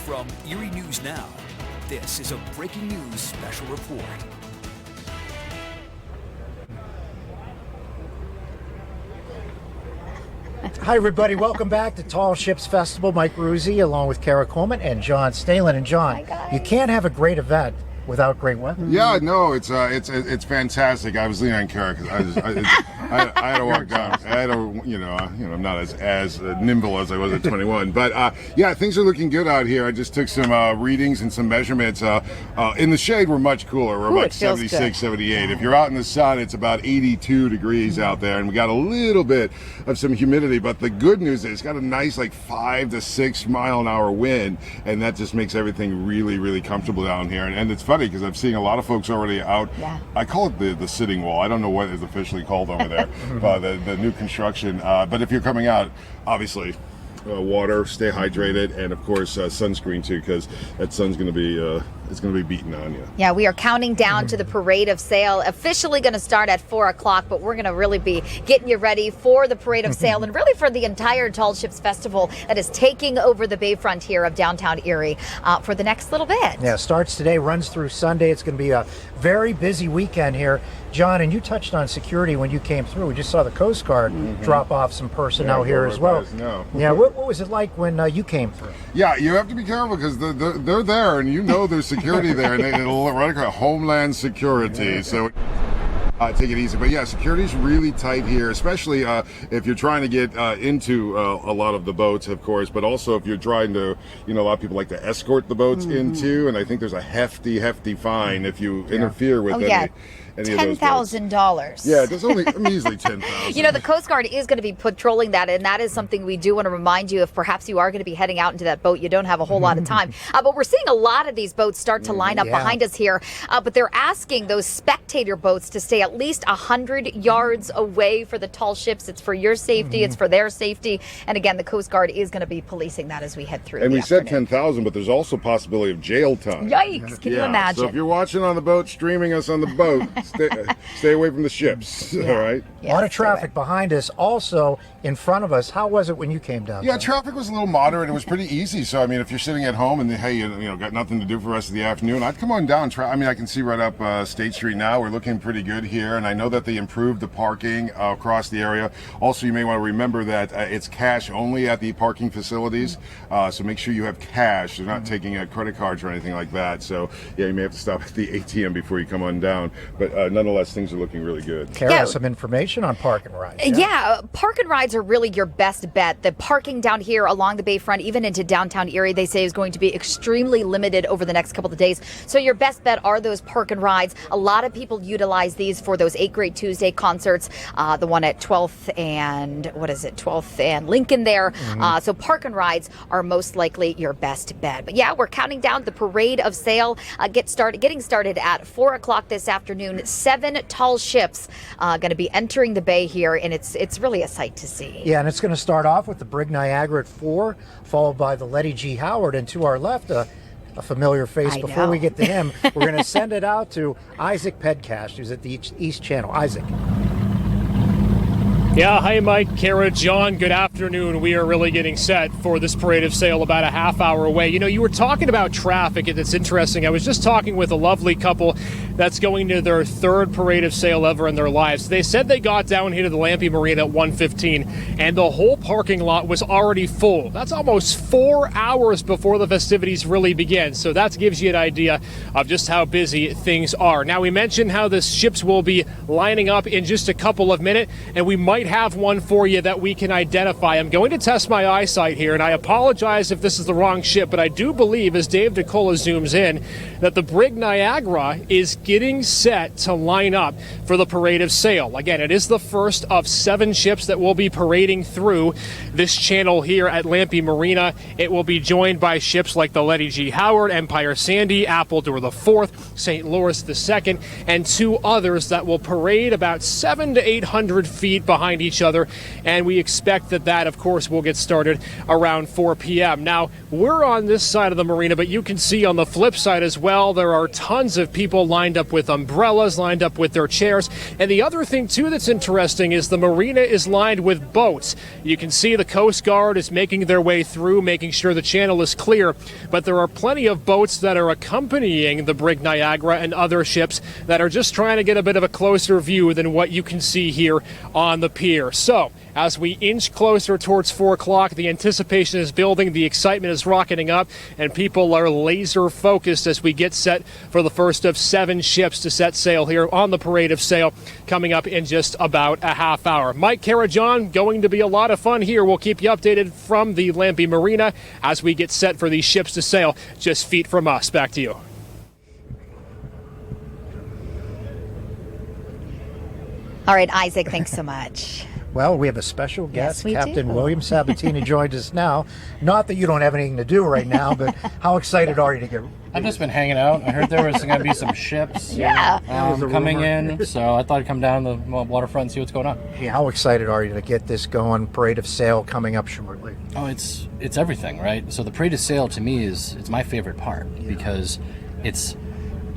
From Erie News Now, this is a breaking news special report. Hi, everybody. Welcome back to Tall Ships Festival. Mike Ruzzi, along with Kara Coleman and John Stalin. And John, you can't have a great event without great weather. Yeah, no, it's fantastic. I was leaning on Kara because I had to walk down. I had to, I'm not as nimble as I was at 21. But yeah, things are looking good out here. I just took some readings and some measurements. In the shade, we're much cooler. We're about 76, 78. If you're out in the sun, it's about 82 degrees out there, and we got a little bit of some humidity. But the good news is it's got a nice 5 to 6 mile an hour wind, and that just makes everything really, really comfortable down here. And it's funny because I'm seeing a lot of folks already out. Yeah. I call it the sitting wall. I don't know what it's officially called over there. The new construction. But if you're coming out, obviously, water, stay hydrated, and of course sunscreen too, because that sun's going to be it's going to be beating on you. Yeah, we are counting down to the Parade of Sail, officially going to start at 4 o'clock, but we're going to really be getting you ready for the Parade of Sail and really for the entire Tall Ships Festival that is taking over the bayfront here of downtown Erie for the next little bit. Yeah, starts today, runs through Sunday. It's going to be a very busy weekend here. John, and you touched on security when you came through. We just saw the Coast Guard drop off some personnel here as well. Yeah, what was it like when you came through? Yeah, you have to be careful because they're there, and there's security there, and it'll run across Homeland Security. So take it easy. But yeah, security's really tight here, especially if you're trying to get into a lot of the boats, of course, but also if you're trying to, a lot of people like to escort the boats into, and I think there's a hefty fine if you interfere with any $10,000. Yeah, there's only measly $10,000. The Coast Guard is going to be patrolling that, and that is something we do want to remind you if perhaps you are going to be heading out into that boat. You don't have a whole lot of time. But we're seeing a lot of these boats start to line up behind us here. But they're asking those spectator boats to stay at least 100 yards away for the tall ships. It's for your safety. It's for their safety. And again, the Coast Guard is going to be policing that as we head through. And we said 10,000, but there's also possibility of jail time. Yikes! Can you imagine? So if you're watching on the boat, streaming us on the boat, stay away from the ships. All right. A lot of traffic behind us, also in front of us. How was it when you came down? Yeah, traffic was a little moderate. It was pretty easy. So I mean, if you're sitting at home and hey, got nothing to do for the rest of the afternoon, I'd come on down. I can see right up State Street now. We're looking pretty good here, and I know that they improved the parking across the area. Also, you may want to remember that it's cash only at the parking facilities. So make sure you have cash. They're not taking credit cards or anything like that. So yeah, you may have to stop at the ATM before you come on down. But nonetheless, things are looking really good. Kara, some information on park and rides. Yeah, park and rides are really your best bet. The parking down here along the bayfront, even into downtown Erie, they say is going to be extremely limited over the next couple of days. So your best bet are those park and rides. A lot of people utilize these for those 8 Great Tuesday concerts, the one at 12th and Lincoln there. So park and rides are most likely your best bet. But yeah, we're counting down the Parade of Sail getting started at 4 o'clock this afternoon. 7 tall ships going to be entering the bay here, and it's really a sight to see. Yeah, and it's going to start off with the Brig Niagara at 4, followed by the Letty G. Howard, and to our left, a familiar face. Before we get to him, we're going to send it out to Isaac Pedcash, who's at the East Channel. Isaac. Yeah, hi Mike, Kara, John, good afternoon. We are really getting set for this Parade of Sail about a half hour away. You were talking about traffic, and it's interesting. I was just talking with a lovely couple that's going to their 3rd Parade of Sail ever in their lives. They said they got down here to the Lampy Marina at 1:15, and the whole parking lot was already full. That's almost 4 hours before the festivities really begin. So that gives you an idea of just how busy things are. Now, we mentioned how the ships will be lining up in just a couple of minutes, and we might have one for you that we can identify. I'm going to test my eyesight here, and I apologize if this is the wrong ship, but I do believe, as Dave DeCola zooms in, that the Brig Niagara is getting set to line up for the Parade of Sail. Again, it is the first of 7 ships that will be parading through this channel here at Lampy Marina. It will be joined by ships like the Letty G. Howard, Empire Sandy, Appledore IV, St. Louis II, and 2 others that will parade about 700 to 800 feet behind each other, and we expect that of course will get started around 4 p.m. Now, we're on this side of the marina, but you can see on the flip side as well, there are tons of people lined lined up with umbrellas, lined up with their chairs. And the other thing, too, that's interesting is the marina is lined with boats. You can see the Coast Guard is making their way through, making sure the channel is clear. But there are plenty of boats that are accompanying the Brig Niagara and other ships that are just trying to get a bit of a closer view than what you can see here on the pier. So, as we inch closer towards 4 o'clock, the anticipation is building, the excitement is rocketing up, and people are laser focused as we get set for the first of 7 ships to set sail here on the Parade of Sail coming up in just about a half hour. Mike, Kara, John, going to be a lot of fun here. We'll keep you updated from the Lampy Marina as we get set for these ships to sail just feet from us. Back to you. All right, Isaac, thanks so much. Well, we have a special guest. Yes, we Captain do. William Sabatini joins us now. Not that you don't have anything to do right now, but how excited are you to get... I've just been hanging out. I heard there was going to be some ships Yeah. coming in, so I thought I'd come down the waterfront and see what's going on. Hey, how excited are you to get this going? Parade of Sail coming up shortly. Oh, it's everything, right? So the Parade of Sail to me it's my favorite part because it's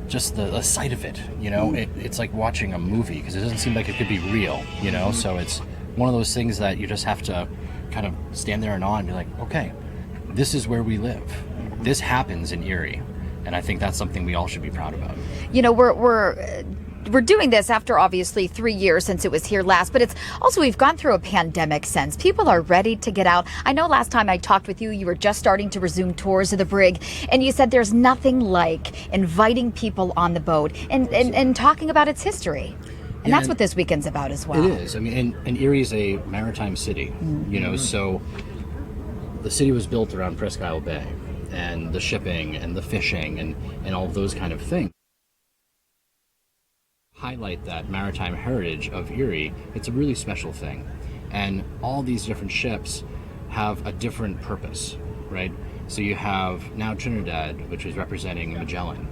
just the sight of it, you know? It's like watching a movie because it doesn't seem like it could be real, you know? So it's one of those things that you just have to kind of stand there and awe and be like, okay, this is where we live. This happens in Erie. And I think that's something we all should be proud about. You know, we're doing this after obviously 3 years since it was here last, but it's also we've gone through a pandemic since. People are ready to get out. I know last time I talked with you, you were just starting to resume tours of the brig, and you said there's nothing like inviting people on the boat and talking about its history. And that's what this weekend's about as well. It is. I mean, and Erie is a maritime city, you know, so the city was built around Presque Isle Bay and the shipping and the fishing and all of those kind of things. Highlight that maritime heritage of Erie, it's a really special thing. And all these different ships have a different purpose, right? So you have now Trinidad, which is representing Magellan.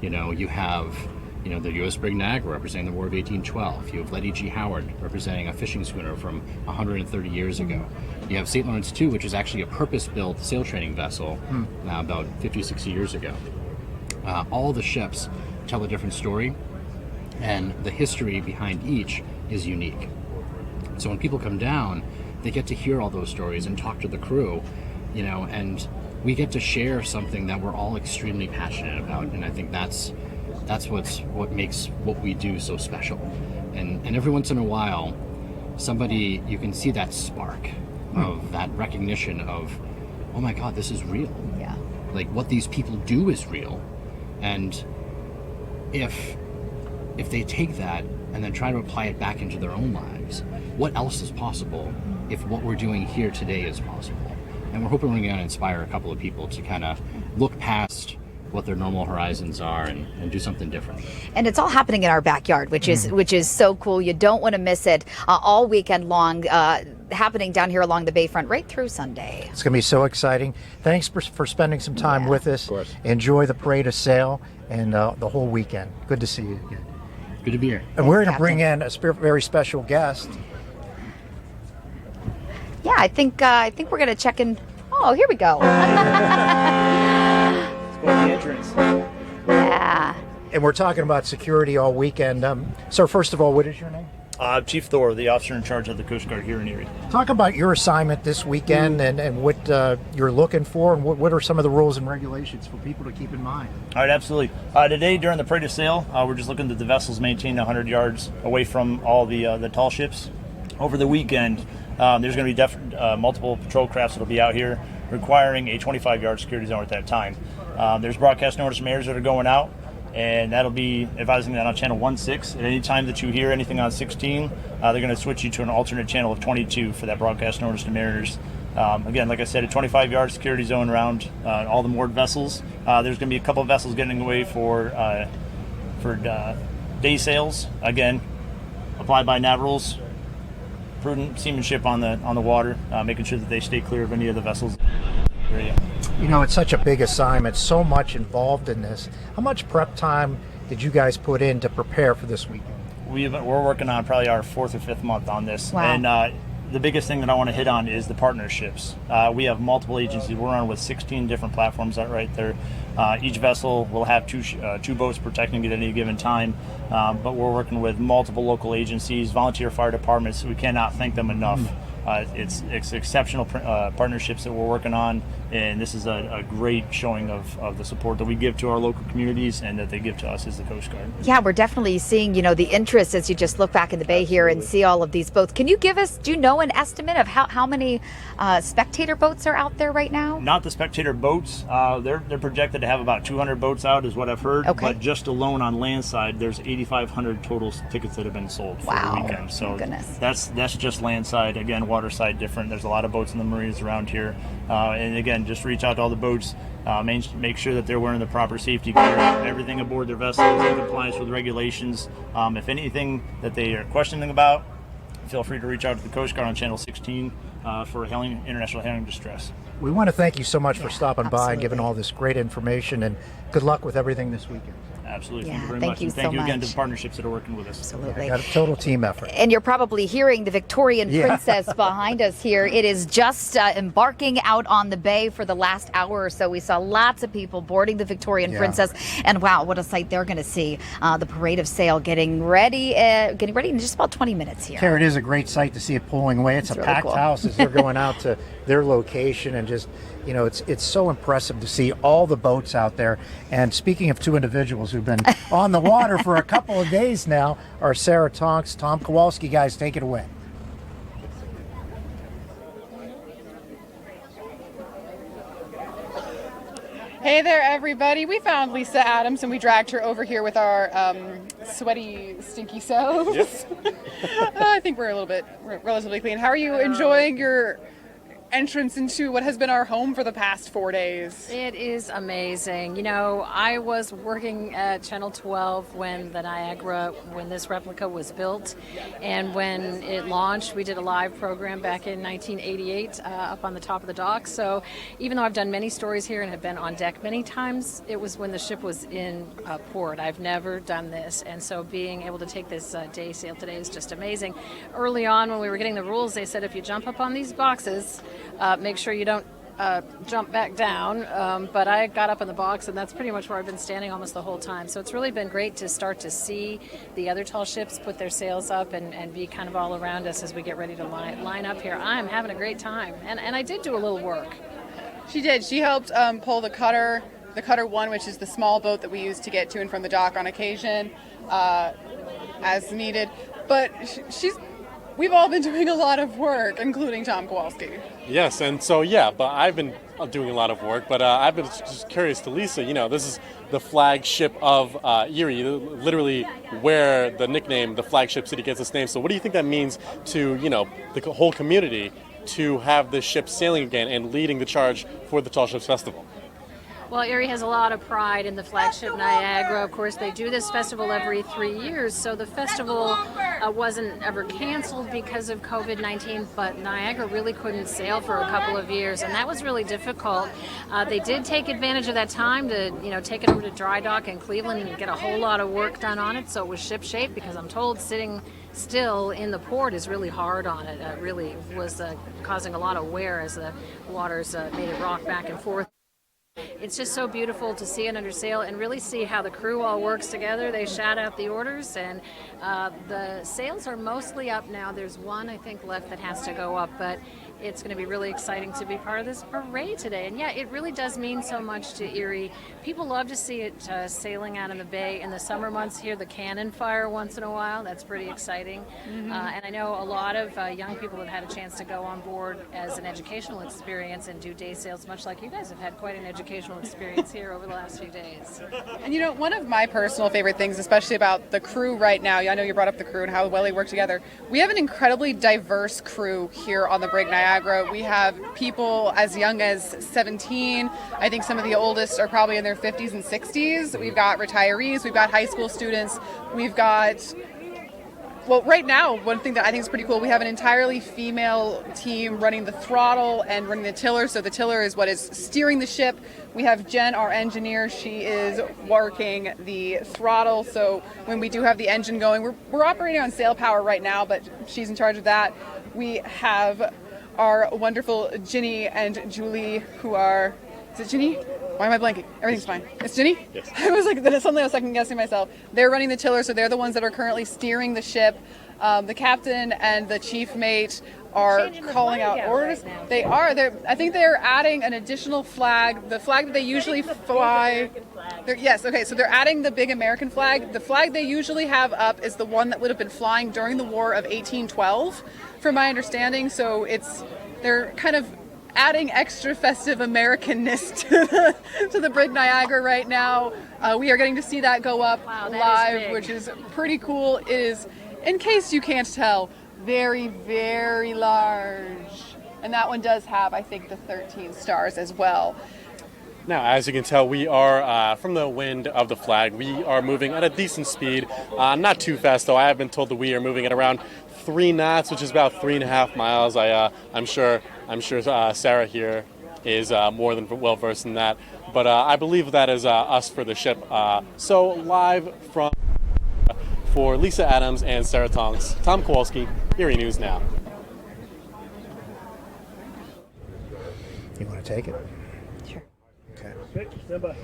You know, you have the U.S. Brig Niagara representing the War of 1812. You have Letty G. Howard representing a fishing schooner from 130 years ago. You have St. Lawrence II, which is actually a purpose-built sail training vessel about 50, 60 years ago. All the ships tell a different story, and the history behind each is unique. So when people come down, they get to hear all those stories and talk to the crew, you know, and we get to share something that we're all extremely passionate about, and I think that's what makes what we do so special. And every once in a while, somebody, you can see that spark of that recognition of, oh my God, this is real. Yeah. Like what these people do is real. And if they take that and then try to apply it back into their own lives, what else is possible if what we're doing here today is possible? And we're hoping we're going to inspire a couple of people to kind of look past what their normal horizons are and do something different. And it's all happening in our backyard, which is so cool. You don't want to miss it all weekend long, happening down here along the bayfront right through Sunday. It's going to be so exciting. Thanks for spending some time with us. Of course. Enjoy the Parade of Sail and the whole weekend. Good to see you again. Good to be here. And we're going to Captain. bring in a very special guest. Yeah, I think we're going to check in. Oh, here we go. Yeah. And we're talking about security all weekend. Sir, first of all, what is your name? Chief Thor, the officer in charge of the Coast Guard here in Erie. Talk about your assignment this weekend and what you're looking for, and what are some of the rules and regulations for people to keep in mind. All right, absolutely. Today, during the Parade of Sail, we're just looking that the vessels maintain 100 yards away from all the tall ships. Over the weekend, there's going to be multiple patrol crafts that will be out here requiring a 25-yard security zone at that time. There's broadcast notice from areas that are going out, and that'll be advising that on channel 16. At any time that you hear anything on 16, they're going to switch you to an alternate channel of 22 for that broadcast notice to mariners. Again, like I said, a 25-yard security zone around all the moored vessels. There's going to be a couple of vessels getting away for day sails. Again, applied by NAV rules. Prudent seamanship on the water, making sure that they stay clear of any of the vessels. You know, it's such a big assignment, so much involved in this. How much prep time did you guys put in to prepare for this weekend? We're working on probably our 4th or 5th month on this. Wow. And the biggest thing that I want to hit on is the partnerships. We have multiple agencies. We're on with 16 different platforms right there. Each vessel will have two boats protecting at any given time, but we're working with multiple local agencies, volunteer fire departments. We cannot thank them enough. It's exceptional partnerships that we're working on, and this is a great showing of the support that we give to our local communities and that they give to us as the Coast Guard. Yeah, we're definitely seeing, the interest as you just look back in the bay here and see all of these boats. Can you give us, do you know an estimate of how many spectator boats are out there right now? Not the spectator boats. They're projected to have about 200 boats out is what I've heard. Okay. But just alone on land side, there's 8,500 total tickets that have been sold for the weekend. So that's just land side. Again, water side different. There's a lot of boats in the marinas around here. And again, just reach out to all the boats. Make sure that they're wearing the proper safety gear, everything aboard their vessels in compliance with regulations. If anything that they are questioning about, feel free to reach out to the Coast Guard on Channel 16 for international hailing distress. We want to thank you so much for stopping by and giving all this great information, and good luck with everything this weekend. Absolutely. Yeah, thank you very thank much. you And thank so you again much. to the partnerships that are working with us. Absolutely. Got a total team effort. And you're probably hearing the Victorian Princess behind us here. It is just embarking out on the bay for the last hour or so. We saw lots of people boarding the Victorian Princess, and wow, what a sight they're going to see. The parade of sail getting ready in just about 20 minutes here. Kara, it is a great sight to see it pulling away. It's a really packed cool. house as they're going out to their location, and just, it's so impressive to see all the boats out there. And speaking of two individuals who've been on the water for a couple of days now, are Sarah Tonks, Tom Kowalski. Guys, take it away. Hey there, everybody. We found Lisa Adams and we dragged her over here with our sweaty, stinky selves. I think we're relatively clean. How are you enjoying your entrance into what has been our home for the past 4 days? It is amazing. I was working at Channel 12 when this replica was built, and when it launched, we did a live program back in 1988 up on the top of the dock. So even though I've done many stories here and have been on deck many times, it was when the ship was in port. I've never done this, and so being able to take this day sail today is just amazing. Early on, when we were getting the rules, they said if you jump up on these boxes, make sure you don't jump back down, but I got up in the box, and that's pretty much where I've been standing almost the whole time. So it's really been great to start to see the other tall ships put their sails up and be kind of all around us as we get ready to line up here. I'm having a great time, and I did do a little work. She did. She helped pull the Cutter 1, which is the small boat that we use to get to and from the dock on occasion as needed. But we've all been doing a lot of work, including Tom Kowalski. Yes, and so, but I've been doing a lot of work, but I've been just curious to Lisa, this is the flagship of Erie, literally where the nickname, the flagship city, gets its name. So what do you think that means to, the whole community to have this ship sailing again and leading the charge for the Tall Ships Festival? Well, Erie has a lot of pride in the flagship Niagara. Of course, they do this festival every 3 years, so the festival wasn't ever canceled because of COVID-19, but Niagara really couldn't sail for a couple of years, and that was really difficult. They did take advantage of that time to, take it over to dry dock in Cleveland and get a whole lot of work done on it, so it was ship-shape, because I'm told sitting still in the port is really hard on it. It really was causing a lot of wear as the waters made it rock back and forth. It's just so beautiful to see it under sail and really see how the crew all works together. They shout out the orders, and the sails are mostly up now. There's one, I think, left that has to go up, but it's going to be really exciting to be part of this parade today. And it really does mean so much to Erie. People love to see it sailing out in the bay. In the summer months, hear the cannon fire once in a while. That's pretty exciting. And I know a lot of young people have had a chance to go on board as an educational experience and do day sails, much like you guys have had quite an educational experience here over the last few days. And one of my personal favorite things, especially about the crew right now, I know you brought up the crew and how well they work together. We have an incredibly diverse crew here on the Brig Niagara. We have people as young as 17. I think some of the oldest are probably in their 50s and 60s. We've got retirees. We've got high school students. We've got... Well, right now, one thing that I think is pretty cool, we have an entirely female team running the throttle and running the tiller. So the tiller is what is steering the ship. We have Jen, our engineer. She is working the throttle. So when we do have the engine going, we're operating on sail power right now, but she's in charge of that. We have our wonderful Ginny and Julie, who are, is it Ginny? Why am I blanking? Everything's fine. It's Ginny? Yes. I was like, that is something I was second guessing myself. They're running the tiller, so they're the ones that are currently steering the ship. The captain and the chief mate are calling out orders. They are. I think they're adding an additional flag. The flag that they usually fly. Yes, okay, so they're adding the big American flag. The flag they usually have up is the one that would have been flying during the War of 1812, from my understanding. So they're kind of adding extra festive Americanness to the Brig Niagara right now. We are getting to see that go up live, which is pretty cool. It is, in case you can't tell, very, very large. And that one does have, I think, the 13 stars as well. Now, as you can tell, we are, from the wind of the flag, we are moving at a decent speed. Not too fast, though. I have been told that we are moving at around 3 knots, which is about 3.5 miles. I'm sure Sarah here is more than well versed in that. But I believe that is us for the ship. So live for Lisa Adams and Sarah Tonks, Tom Kowalski, Erie News Now. You want to take it? Sure. Okay. Stand by.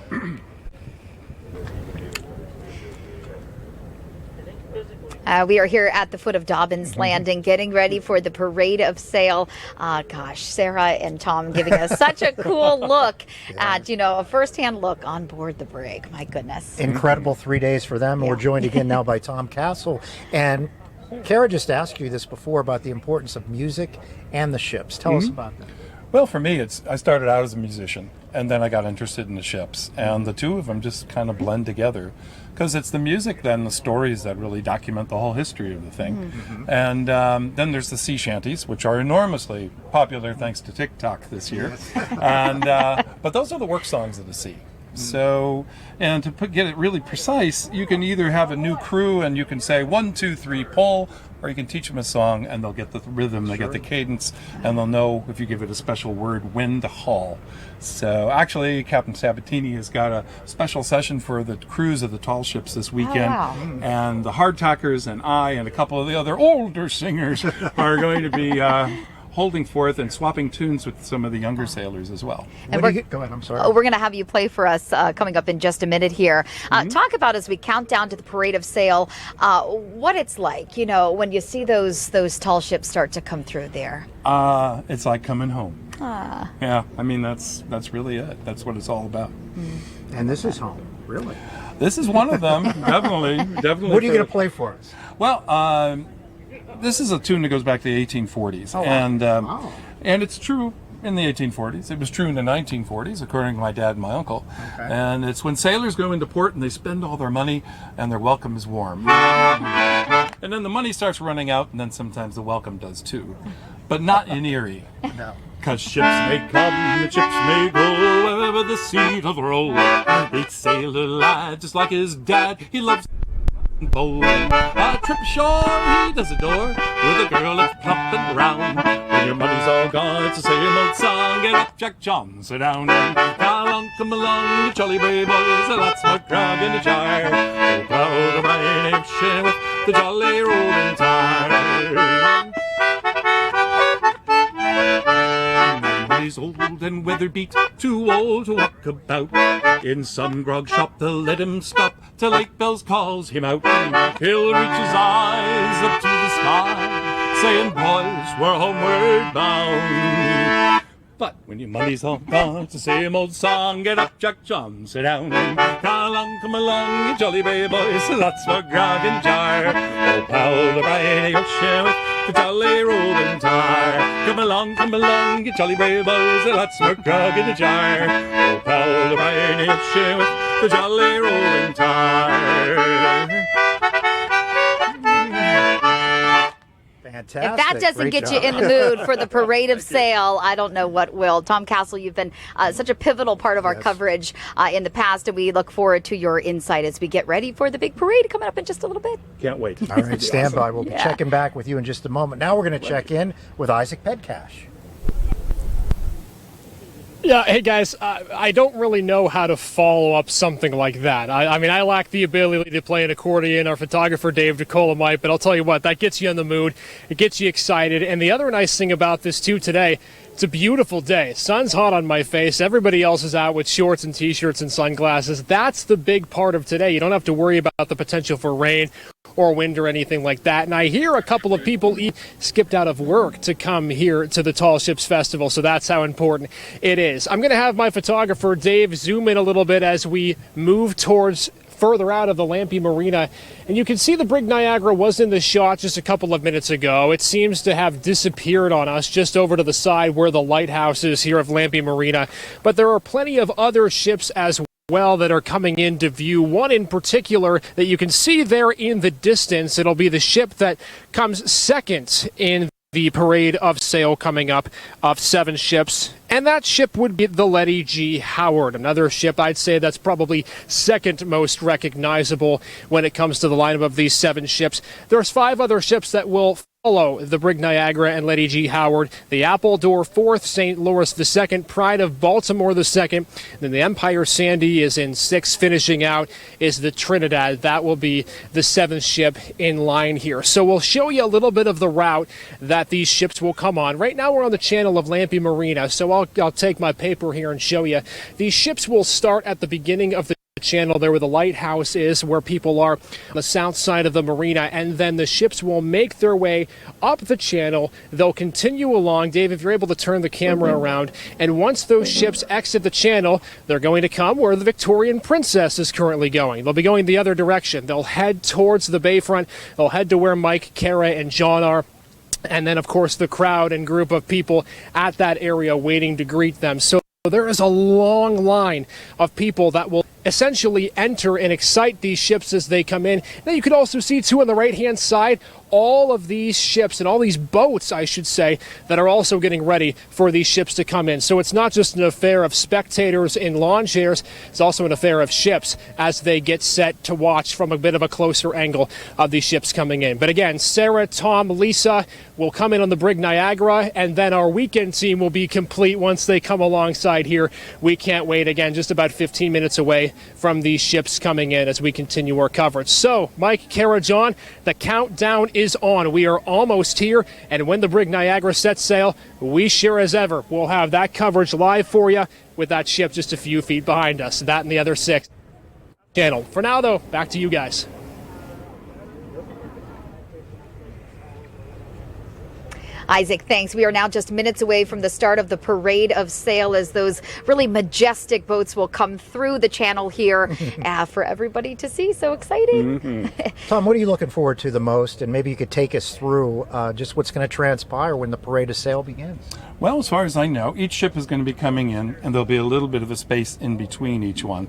We are here at the foot of Dobbins Landing, getting ready for the Parade of Sail. Gosh, Sarah and Tom giving us such a cool look at, a firsthand look on board the brig. My goodness. Incredible 3 days for them. Yeah. We're joined again now by Tom Castle. And Kara just asked you this before about the importance of music and the ships. Tell us about that. Well, for me, I started out as a musician, and then I got interested in the ships, and the two of them just kind of blend together, because it's the music, then the stories that really document the whole history of the thing. And then there's the sea shanties, which are enormously popular thanks to TikTok this year. And but those are the work songs of the sea. So, and to get it really precise, you can either have a new crew and you can say 1, 2, 3, pull, or you can teach them a song and they'll get the rhythm, they get the cadence, and they'll know if you give it a special word when to haul. So actually, Captain Sabatini has got a special session for the crews of the tall ships this weekend. And the hardtackers and I and a couple of the other older singers are going to be holding forth and swapping tunes with some of the younger sailors as well. And Go ahead, I'm sorry. We're going to have you play for us coming up in just a minute here. Talk about, as we count down to the Parade of Sail, what it's like, when you see those tall ships start to come through there. It's like coming home. Yeah, I mean, that's really it. That's what it's all about. And this is home, really. This is one of them, definitely. What are you going to play for us? Well, this is a tune that goes back to the 1840s. Oh, wow. And it's true in the 1840s. It was true in the 1940s, according to my dad and my uncle. Okay. And it's when sailors go into port and they spend all their money and their welcome is warm. And then the money starts running out, and then sometimes the welcome does too. But not in Erie. No. Cause ships may come and ships may go wherever the sea doth roll. Each sailor lad, just like his dad, he loves bowl. A trip ashore he does adore, with a girl that's plump and round. When your money's all gone, it's the same old song. Get up, Jack John, sit down and come along, you jolly brave boys. Lots more grog in the jar. Oh, plough the briny ocean with the jolly rolling tide. He's old and weather beat, too old to walk about. In some grog shop they'll let him stop till 8 bells calls him out. He'll reach his eyes up to the sky, saying, boys, we're homeward bound. But when your money's all gone, it's the same old song. Get up, Jack John, sit down. Come along, you jolly brave boys. Lots more grog and jar. Oh, pal, the briny ocean with the jolly rolling tide. Come along, you jolly brave boys. Lots more grog in the jar. Oh, pal, the briny ocean with the jolly rolling tide. Fantastic. If that doesn't Great get job. you in the mood for the Parade of Sail, I don't know what will. Tom Castle, you've been such a pivotal part of our coverage in the past, and we look forward to your insight as we get ready for the big parade coming up in just a little bit. Can't wait. All right, stand by. We'll be checking back with you in just a moment. Now we're going to check in with Isaac Pedcash. Yeah, hey guys, I don't really know how to follow up something like that. I mean, I lack the ability to play an accordion. Our photographer, Dave DeCola, might, but I'll tell you what, that gets you in the mood. It gets you excited. And the other nice thing about this, too, today, it's a beautiful day. Sun's hot on my face. Everybody else is out with shorts and T-shirts and sunglasses. That's the big part of today. You don't have to worry about the potential for rain or wind or anything like that. And I hear a couple of people skipped out of work to come here to the Tall Ships Festival, so that's how important it is. I'm going to have my photographer, Dave, zoom in a little bit as we move towards further out of the Lampe Marina. And you can see the Brig Niagara was in the shot just a couple of minutes ago. It seems to have disappeared on us just over to the side where the lighthouse is here of Lampe Marina. But there are plenty of other ships as well that are coming into view. One in particular that you can see there in the distance. It'll be the ship that comes second in the parade of sail coming up of 7 ships. And that ship would be the Letty G. Howard, another ship I'd say that's probably second most recognizable when it comes to the lineup of these 7 ships. There's 5 other ships that will follow the Brig Niagara and Letty G. Howard. The Appledore 4th, St. Louis the 2nd, Pride of Baltimore the 2nd, then the Empire Sandy is in 6th. Finishing out is the Trinidad. That will be the 7th ship in line here. So we'll show you a little bit of the route that these ships will come on. Right now we're on the channel of Lampe Marina, so I'll take my paper here and show you. These ships will start at the beginning of the channel there where the lighthouse is, where people are on the south side of the marina, and then the ships will make their way up the channel. They'll continue along. Dave, if you're able to turn the camera around, and once those ships exit the channel, they're going to come where the Victorian Princess is currently going. They'll be going the other direction. They'll head towards the bayfront. They'll head to where Mike, Kara, and John are. And then, of course, the crowd and group of people at that area waiting to greet them. So there is a long line of people that will essentially enter and excite these ships as they come in. Now you could also see, too, on the right-hand side, all of these ships and all these boats, I should say, that are also getting ready for these ships to come in. So it's not just an affair of spectators in lawn chairs, it's also an affair of ships as they get set to watch from a bit of a closer angle of these ships coming in. But again, Sarah, Tom, Lisa will come in on the Brig Niagara, and then our weekend team will be complete once they come alongside here. We can't wait. Again, just about 15 minutes away from these ships coming in as we continue our coverage. So, Mike, Kara, John, the countdown is on. We are almost here, and when the Brig Niagara sets sail, we sure as ever will have that coverage live for you with that ship just a few feet behind us. That and the other 6 channel. For now, though, back to you guys. Isaac, thanks. We are now just minutes away from the start of the parade of sail as those really majestic boats will come through the channel here for everybody to see. So exciting. Mm-hmm. Tom, what are you looking forward to the most? And maybe you could take us through just what's going to transpire when the parade of sail begins. Well, as far as I know, each ship is going to be coming in, and there'll be a little bit of a space in between each one.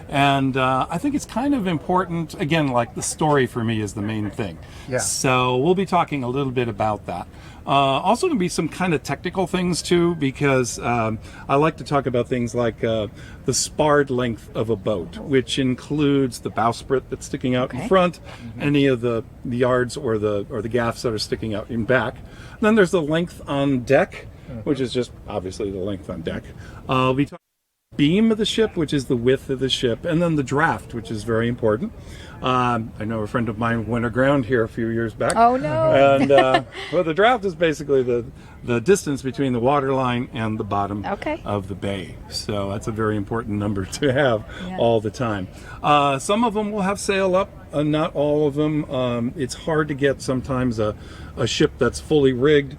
And I think it's kind of important, again, like the story for me is the main thing. Yeah. So we'll be talking a little bit about that. Also going to be some kind of technical things too, because I like to talk about things like the sparred length of a boat, which includes the bowsprit that's sticking out in front, any of the yards or the gaffs that are sticking out in back. Then there's the length on deck, which is just obviously the length on deck. I'll be talking beam of the ship, which is the width of the ship, and then the draft, which is very important. I know a friend of mine went aground here a few years back. Oh no! And well, the draft is basically the distance between the water line and the bottom of the bay. So that's a very important number to have all the time. Some of them will have sail up, not all of them. It's hard to get sometimes a ship that's fully rigged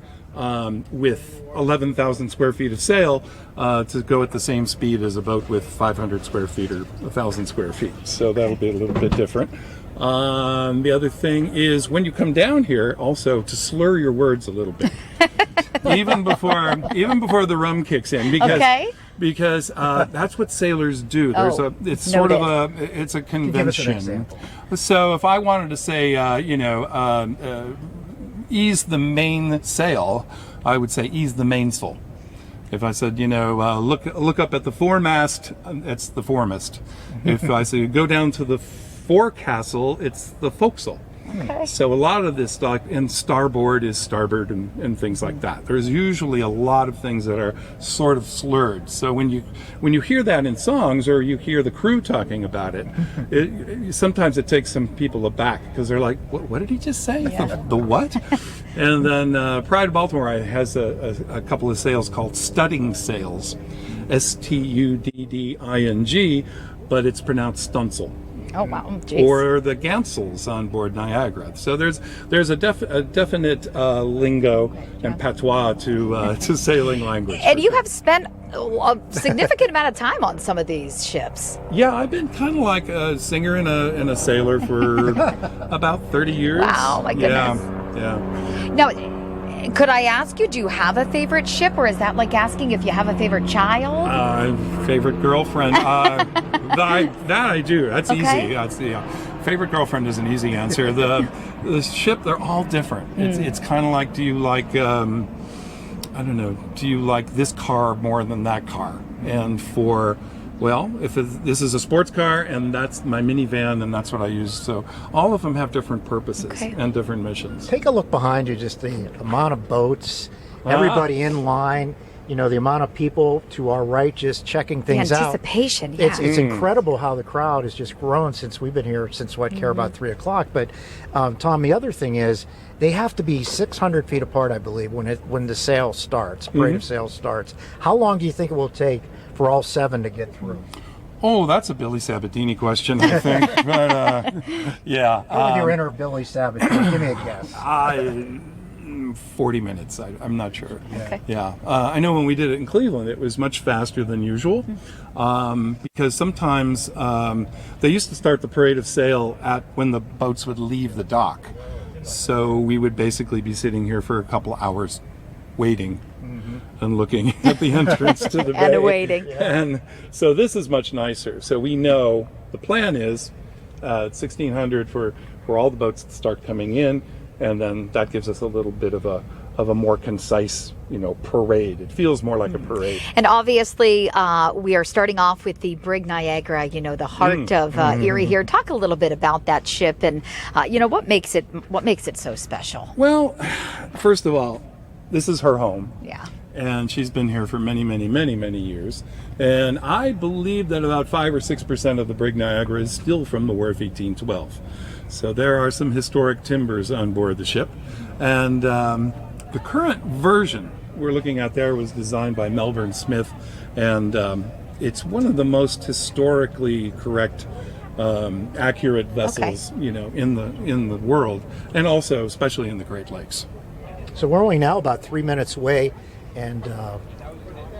with 11,000 square feet of sail to go at the same speed as a boat with 500 square feet or 1,000 square feet. So that'll be a little bit different. The other thing is when you come down here, also to slur your words a little bit, even before the rum kicks in, because that's what sailors do. It's sort of it's a convention. So if I wanted to say, ease the mainsail, I would say ease the mainsail. If I said, look up at the foremast, it's the foremast. If I say go down to the forecastle, it's the forecastle. Okay. So a lot of this, like, and starboard is starboard and things like that. There's usually a lot of things that are sort of slurred. So when you hear that in songs, or you hear the crew talking about it, sometimes it takes some people aback because they're like, what did he just say? Yeah. The what? And then Pride of Baltimore has a couple of sails called studding sails, Studding, but it's pronounced stunsail. Oh wow! Jeez. Or the gansels on board Niagara. So there's a definite lingo and patois to sailing language. And you have spent a significant amount of time on some of these ships. Yeah, I've been kind of like a singer and a sailor for about 30 years. Wow, my goodness. Yeah. Now, could I ask you, do you have a favorite ship, or is that like asking if you have a favorite child? Favorite girlfriend. That I do. That's Okay. easy. That's favorite girlfriend is an easy answer. The ship, they're all different. It's kind of like, do you like I don't know, do you like this car more than that car? And if this is a sports car and that's my minivan, then that's what I use. So all of them have different purposes and different missions. Take a look behind you, just the amount of boats, everybody in line, the amount of people to our right just checking things out. Anticipation, yeah. It's incredible how the crowd has just grown since we've been here, since about 3 o'clock. But Tom, the other thing is they have to be 600 feet apart, I believe, when the sail starts, parade of sails starts. How long do you think it will take for all 7 to get through? Oh, that's a Billy Sabatini question, I think. But yeah. With your inner Billy Sabatini, give me a guess. 40 minutes. I'm not sure. Okay. Yeah. I know when we did it in Cleveland, it was much faster than usual because sometimes they used to start the parade of sail when the boats would leave the dock. So we would basically be sitting here for a couple hours waiting and looking at the entrance to the bay. And waiting. And so this is much nicer. So we know the plan is 1600 for all the boats to start coming in, and then that gives us a little bit of a more concise, parade. It feels more like a parade. And obviously, we are starting off with the Brig Niagara, the heart of Erie here. Talk a little bit about that ship and, what makes it so special. Well, first of all, this is her home. Yeah. And she's been here for many, many, many, many years. And I believe that about 5 or 6% of the Brig Niagara is still from the War of 1812. So there are some historic timbers on board the ship. And the current version we're looking at there was designed by Melbourne Smith. And it's one of the most historically correct, accurate vessels, in the world. And also, especially in the Great Lakes. So we're only now about 3 minutes away, and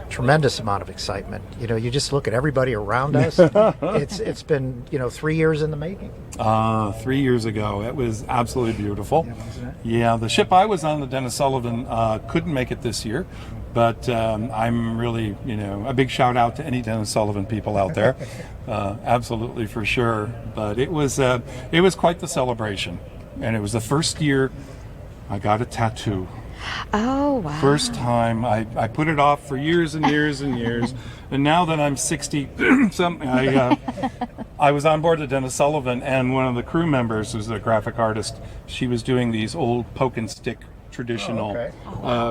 tremendous amount of excitement. You just look at everybody around us. It's been 3 years in the making. 3 years ago, it was absolutely beautiful. Yeah, wasn't it? Yeah, the ship I was on, the Dennis Sullivan, couldn't make it this year, but I'm really, a big shout out to any Dennis Sullivan people out there, absolutely for sure. But it was quite the celebration, and it was the first year I got a tattoo. Oh, wow. First time. I put it off for years and years and years. And now that I'm 60 something, I was on board the Dennis Sullivan, and one of the crew members was a graphic artist. She was doing these old poke and stick traditional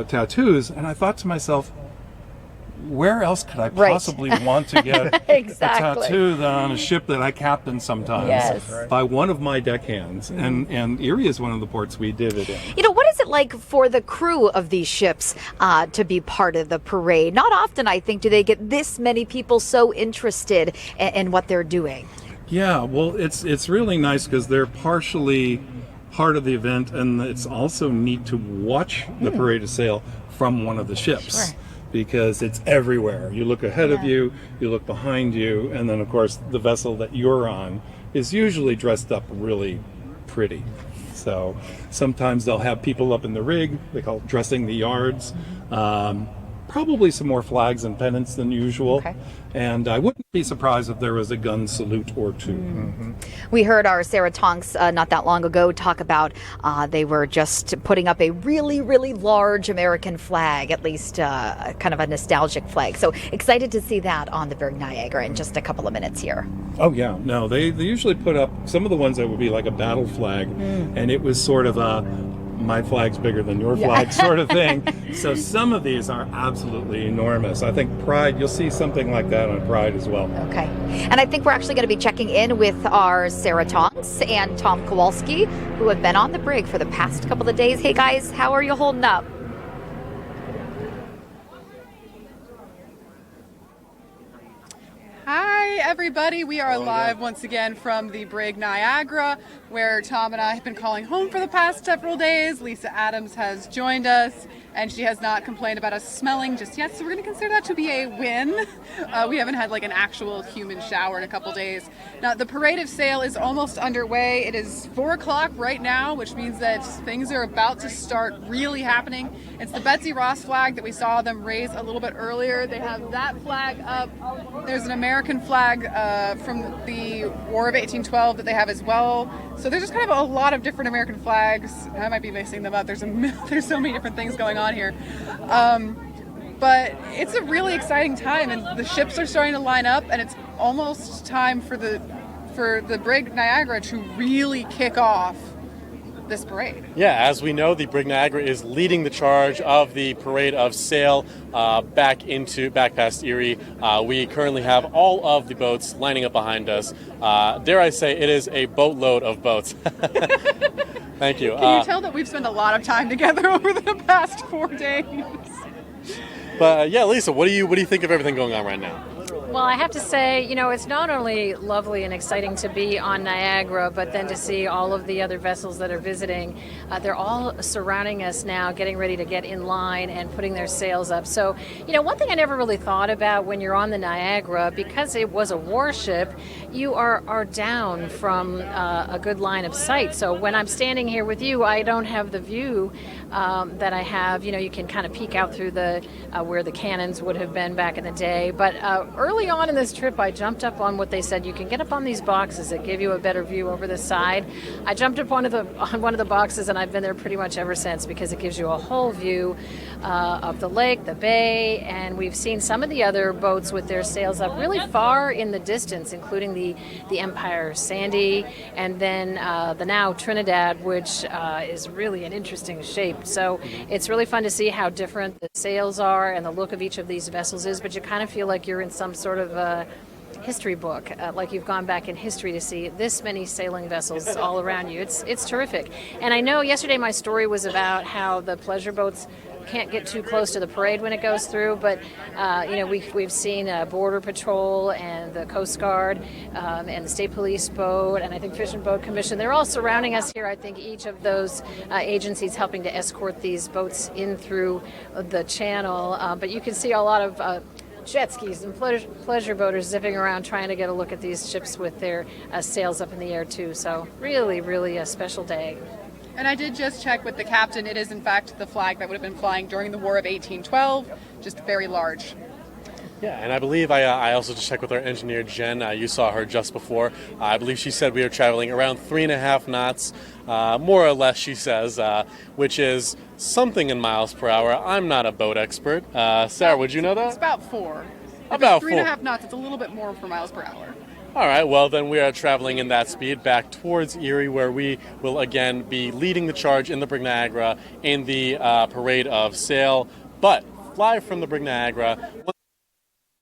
tattoos, and I thought to myself, where else could I possibly want to get Exactly. a tattoo than on a ship that I captain sometimes by one of my deckhands? And Erie is one of the ports we did it in. What is it like for the crew of these ships to be part of the parade? Not often, I think, do they get this many people so interested in what they're doing. Yeah, well, it's really nice because they're partially part of the event, and it's also neat to watch the parade of sail from one of the ships. Sure. Because it's everywhere. You look ahead of you, you look behind you, and then of course the vessel that you're on is usually dressed up really pretty. So sometimes they'll have people up in the rig, they call it dressing the yards. probably some more flags and pennants than usual. Okay. And I wouldn't be surprised if there was a gun salute or two. We heard our Sarah Tonks not that long ago talk about they were just putting up a really, really large American flag, at least kind of a nostalgic flag. So excited to see that on the Brig Niagara in just a couple of minutes here. Oh yeah, no, they usually put up some of the ones that would be like a battle flag, and it was sort of a my flag's bigger than your flag sort of thing. So some of these are absolutely enormous. I think Pride, you'll see something like that on Pride as well. Okay. And I think we're actually going to be checking in with our Sarah Tonks and Tom Kowalski, who have been on the Brig for the past couple of days. Hey guys, how are you holding up? Hi, everybody. We are live once again from the Brig Niagara, where Tom and I have been calling home for the past several days. Lisa Adams has joined us, and she has not complained about us smelling just yet, so we're going to consider that to be a win. We haven't had like an actual human shower in a couple days. Now, the Parade of Sail is almost underway. It is 4 o'clock right now, which means that things are about to start really happening. It's the Betsy Ross flag that we saw them raise a little bit earlier. They have that flag up. There's an American flag from the War of 1812 that they have as well. So there's just kind of a lot of different American flags. I might be mixing them up. There's so many different things going on here. But it's a really exciting time, and the ships are starting to line up, and it's almost time for the Brig Niagara to really kick off this parade. Yeah, as we know, the Brig Niagara is leading the charge of the Parade of Sail back past Erie. We currently have all of the boats lining up behind us. Dare I say, it is a boatload of boats. Thank you. Can you tell that we've spent a lot of time together over the past 4 days? But yeah, Lisa, what do you think of everything going on right now? Well, I have to say, it's not only lovely and exciting to be on Niagara, but then to see all of the other vessels that are visiting. They're all surrounding us now, getting ready to get in line and putting their sails up. So, one thing I never really thought about when you're on the Niagara, because it was a warship, you are down from a good line of sight. So when I'm standing here with you, I don't have the view that I have. You can kind of peek out through the where the cannons would have been back in the day. But early on in this trip, I jumped up on what they said. You can get up on these boxes that give you a better view over the side. I jumped up on one of the boxes, and I've been there pretty much ever since because it gives you a whole view of the lake, the bay, and we've seen some of the other boats with their sails up really far in the distance, including the Empire Sandy, and then the now Trinidad, which is really an interesting shape. So it's really fun to see how different the sails are and the look of each of these vessels is, but you kind of feel like you're in some sort of history book, like you've gone back in history to see this many sailing vessels all around you. It's terrific. And I know yesterday my story was about how the pleasure boats can't get too close to the parade when it goes through, but we've seen Border Patrol and the Coast Guard and the State Police boat, and I think Fish and Boat Commission. They're all surrounding us here. I think each of those agencies helping to escort these boats in through the channel. But you can see a lot of jet skis and pleasure boaters zipping around trying to get a look at these ships with their sails up in the air too. So really, really a special day. And I did just check with the captain. It is, in fact, the flag that would have been flying during the War of 1812, just very large. Yeah, and I believe I also just checked with our engineer, Jen. You saw her just before. I believe she said we are traveling around 3.5 knots, more or less, she says, which is something in miles per hour. I'm not a boat expert. Sarah, would you know that? It's about 4. About 4. 3.5 knots. It's a little bit more per miles per hour. All right, well, then we are traveling in that speed back towards Erie, where we will again be leading the charge in the Brig Niagara in the Parade of Sail. But live from the Brig Niagara,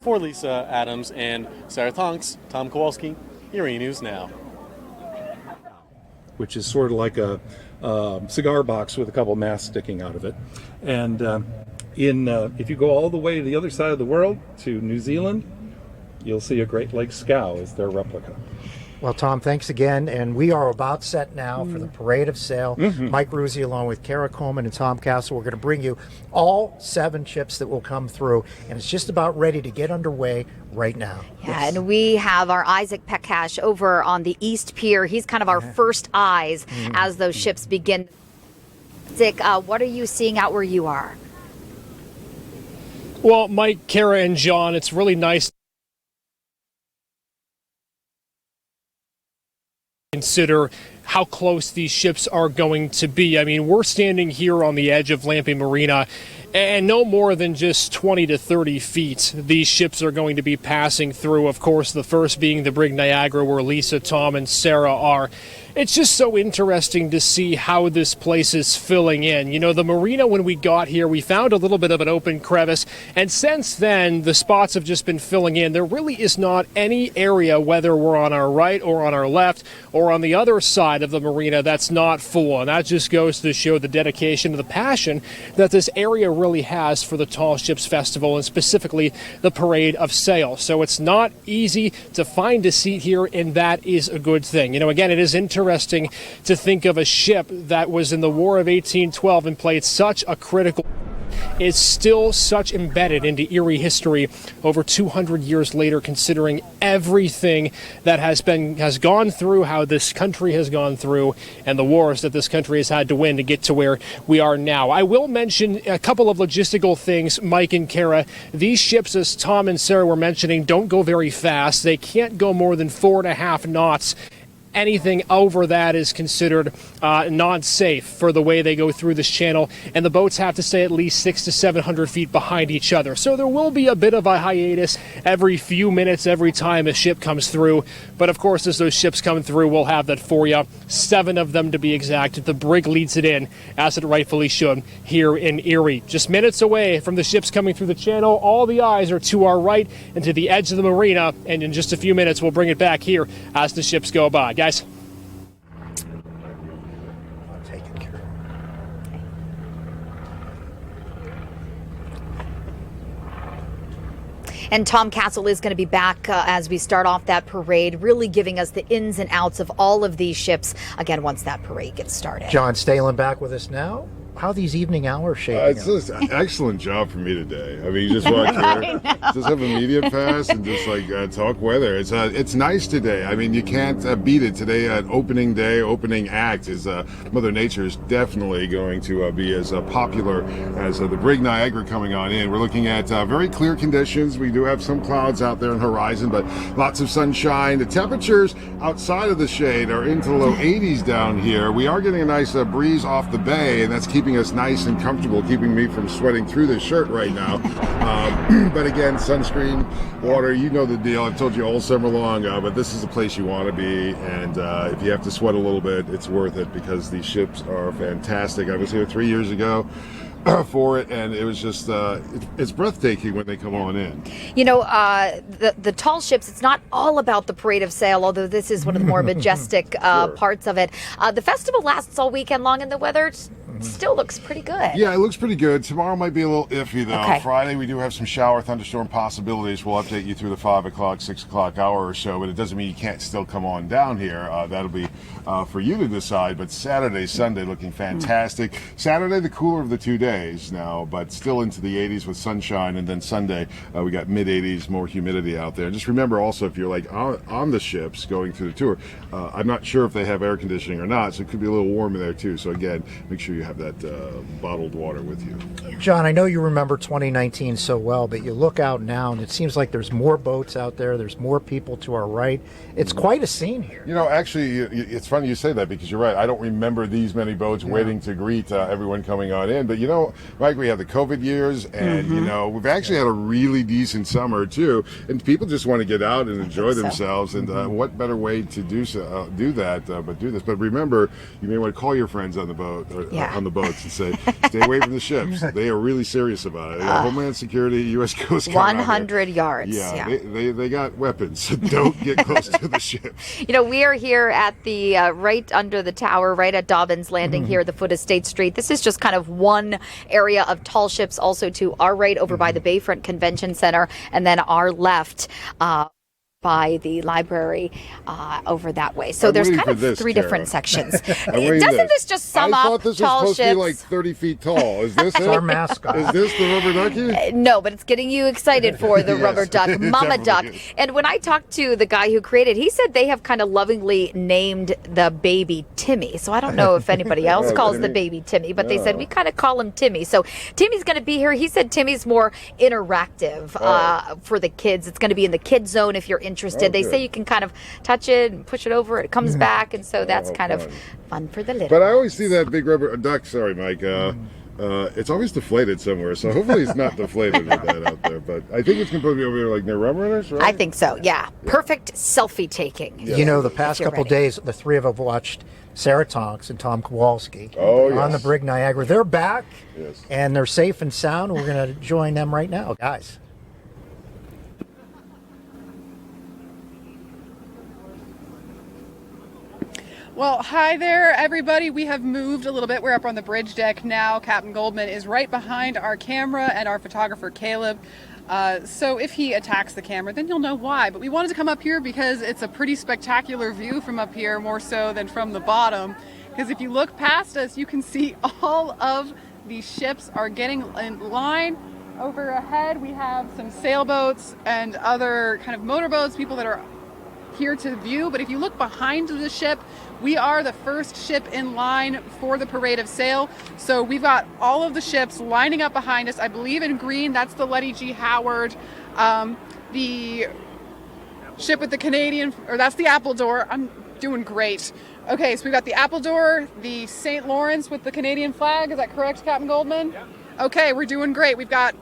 for Lisa Adams and Sarah Tonks, Tom Kowalski, Erie News Now. Which is sort of like a cigar box with a couple masks sticking out of it. And if you go all the way to the other side of the world, to New Zealand, you'll see a Great Lakes scow as their replica. Well, Tom, thanks again. And we are about set now for the Parade of Sail. Mike Ruzzi, along with Kara Coleman and Tom Castle, we're going to bring you all 7 ships that will come through. And it's just about ready to get underway right now. Yeah, and we have our Isaac Pekash over on the East Pier. He's kind of our first eyes as those ships begin. Isaac, what are you seeing out where you are? Well, Mike, Kara, and John, it's really nice to consider how close these ships are going to be. I mean, we're standing here on the edge of Lampe Marina, and no more than just 20 to 30 feet these ships are going to be passing through. Of course, the first being the Brig Niagara, where Lisa, Tom, and Sarah are. It's just so interesting to see how this place is filling in. You know, the marina, when we got here, we found a little bit of an open crevice, and since then, the spots have just been filling in. There really is not any area, whether we're on our right or on our left or on the other side of the marina, that's not full. And that just goes to show the dedication and the passion that this area really has for the Tall Ships Festival, and specifically the Parade of Sail. So it's not easy to find a seat here, and that is a good thing. You know, again, it is interesting to think of a ship that was in the War of 1812 and played such a critical is still such embedded into Erie history over 200 years later, considering everything that has gone through, how this country has gone through, and the wars that this country has had to win to get to where we are now. I will mention a couple of logistical things, Mike and Kara. These ships, as Tom and Sarah were mentioning, don't go very fast. They can't go more than 4.5 knots. Anything over that is considered not safe for the way they go through this channel, and the boats have to stay at least 600 to 700 feet behind each other. So there will be a bit of a hiatus every few minutes, every time a ship comes through. But of course, as those ships come through, we'll have that for you. 7 of them to be exact. The Brig leads it in, as it rightfully should, here in Erie. Just minutes away from the ships coming through the channel, all the eyes are to our right and to the edge of the marina, and in just a few minutes, we'll bring it back here as the ships go by. Guys. And Tom Castle is going to be back as we start off that parade, really giving us the ins and outs of all of these ships, again, once that parade gets started. John Stalen back with us now. How are these evening hours shaping up? It's just an excellent job for me today. I mean, you just walk here, just have a media pass and just like talk weather. It's nice today. I mean, you can't beat it today. Opening day, opening act is Mother Nature is definitely going to be as popular as the Brig Niagara coming on in. We're looking at very clear conditions. We do have some clouds out there on the horizon, but lots of sunshine. The temperatures outside of the shade are into the low 80s down here. We are getting a nice breeze off the bay, and that's keeping us nice and comfortable, keeping me from sweating through this shirt right now. But again, sunscreen, water, you know the deal. I've told you all summer long, but this is the place you want to be, and if you have to sweat a little bit, it's worth it because these ships are fantastic. I was here 3 years ago for it, and it was just it's breathtaking when they come on in. You know, the tall ships, it's not all about the Parade of Sail, although this is one of the more majestic parts of it. The festival lasts all weekend long, and the weather still looks pretty good. Yeah, it looks pretty good. Tomorrow might be a little iffy, though. Okay. Friday, we do have some shower, thunderstorm possibilities. We'll update you through the 5 o'clock, 6 o'clock hour or so, but it doesn't mean you can't still come on down here. That'll be for you to decide, but Saturday, Sunday looking fantastic. Saturday, the cooler of the 2 days now, but still into the 80s with sunshine, and then Sunday, we got mid-80s, more humidity out there. And just remember also, if you're like on the ships going through the tour, I'm not sure if they have air conditioning or not, so it could be a little warm in there too. So again, make sure you have that bottled water with you. John, I know you remember 2019 so well, but you look out now and it seems like there's more boats out there, there's more people to our right. It's quite a scene here. You know, actually, it's funny you say that because you're right. I don't remember these many boats waiting to greet everyone coming on in. But you know, Mike, we have the COVID years, and you know, we've actually had a really decent summer too, and people just want to get out and enjoy themselves. And what better way to do that but do this? But remember, you may want to call your friends on the boat on the boats and say, stay away from the ships. They are really serious about it. Homeland Security, U.S. Coast Guard. 100 yards. Yeah. They got weapons. So don't get close to the ships. You know, we are here at the right under the tower, right at Dobbins Landing here at the foot of State Street. This is just kind of one area of tall ships. Also to our right over by the Bayfront Convention Center, and then our left by by the library over that way. So I'm there's waiting kind of for this, three Kara. different sections. I'm waiting Doesn't for this just sum I up thought this was tall supposed ships? to be like 30 feet tall. Is this It's our mascot. Is this the rubber ducky? No, but it's getting you excited for the Yes, rubber duck, it Mama Duck. definitely is. And when I talked to the guy who created, he said they have kind of lovingly named the baby Timmy. So I don't know if anybody else Oh, calls the Timmy. baby Timmy, but they said Oh. we kind of call him Timmy. So Timmy's going to be here. He said Timmy's more interactive for the kids. It's going to be in the kid zone if you're interested. Oh, They good. say you can kind of touch it and push it over. It comes back. And so that's kind of fun. fun for the little But I always ones. see that big rubber duck. Sorry, Mike. It's always deflated somewhere, so hopefully it's not deflated with that out there. But I think it's going to be over here like near Rum Runners, right? I think so, yeah. Perfect selfie taking. You know, the past you're couple ready. days, the three of us watched Sarah Tonks and Tom Kowalski Oh, on yes. the Brig Niagara. They're back, Yes. and they're safe and sound. We're going to join them right now, guys. Well, hi there, everybody. We have moved a little bit. We're up on the bridge deck now. Captain Goldman is right behind our camera and our photographer, Caleb. So if he attacks the camera, then you'll know why. But we wanted to come up here because it's a pretty spectacular view from up here, more so than from the bottom. Because if you look past us, you can see all of these ships are getting in line. Over ahead, we have some sailboats and other kind of motorboats, people that are here to view. But if you look behind the ship, we are the first ship in line for the Parade of Sail. So we've got all of the ships lining up behind us. I believe in green, that's the Letty G. Howard. The ship with the Canadian, or that's the Appledore. I'm doing great. Okay, so we've got the Appledore, the St. Lawrence with the Canadian flag. Is that correct, Captain Goldman? Yeah. Okay, we're doing great. We've got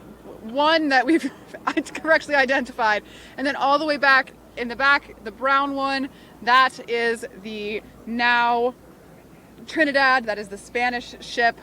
one that we've correctly identified. And then all the way back in the back, the brown one, that is the now Trinidad, that is the Spanish ship.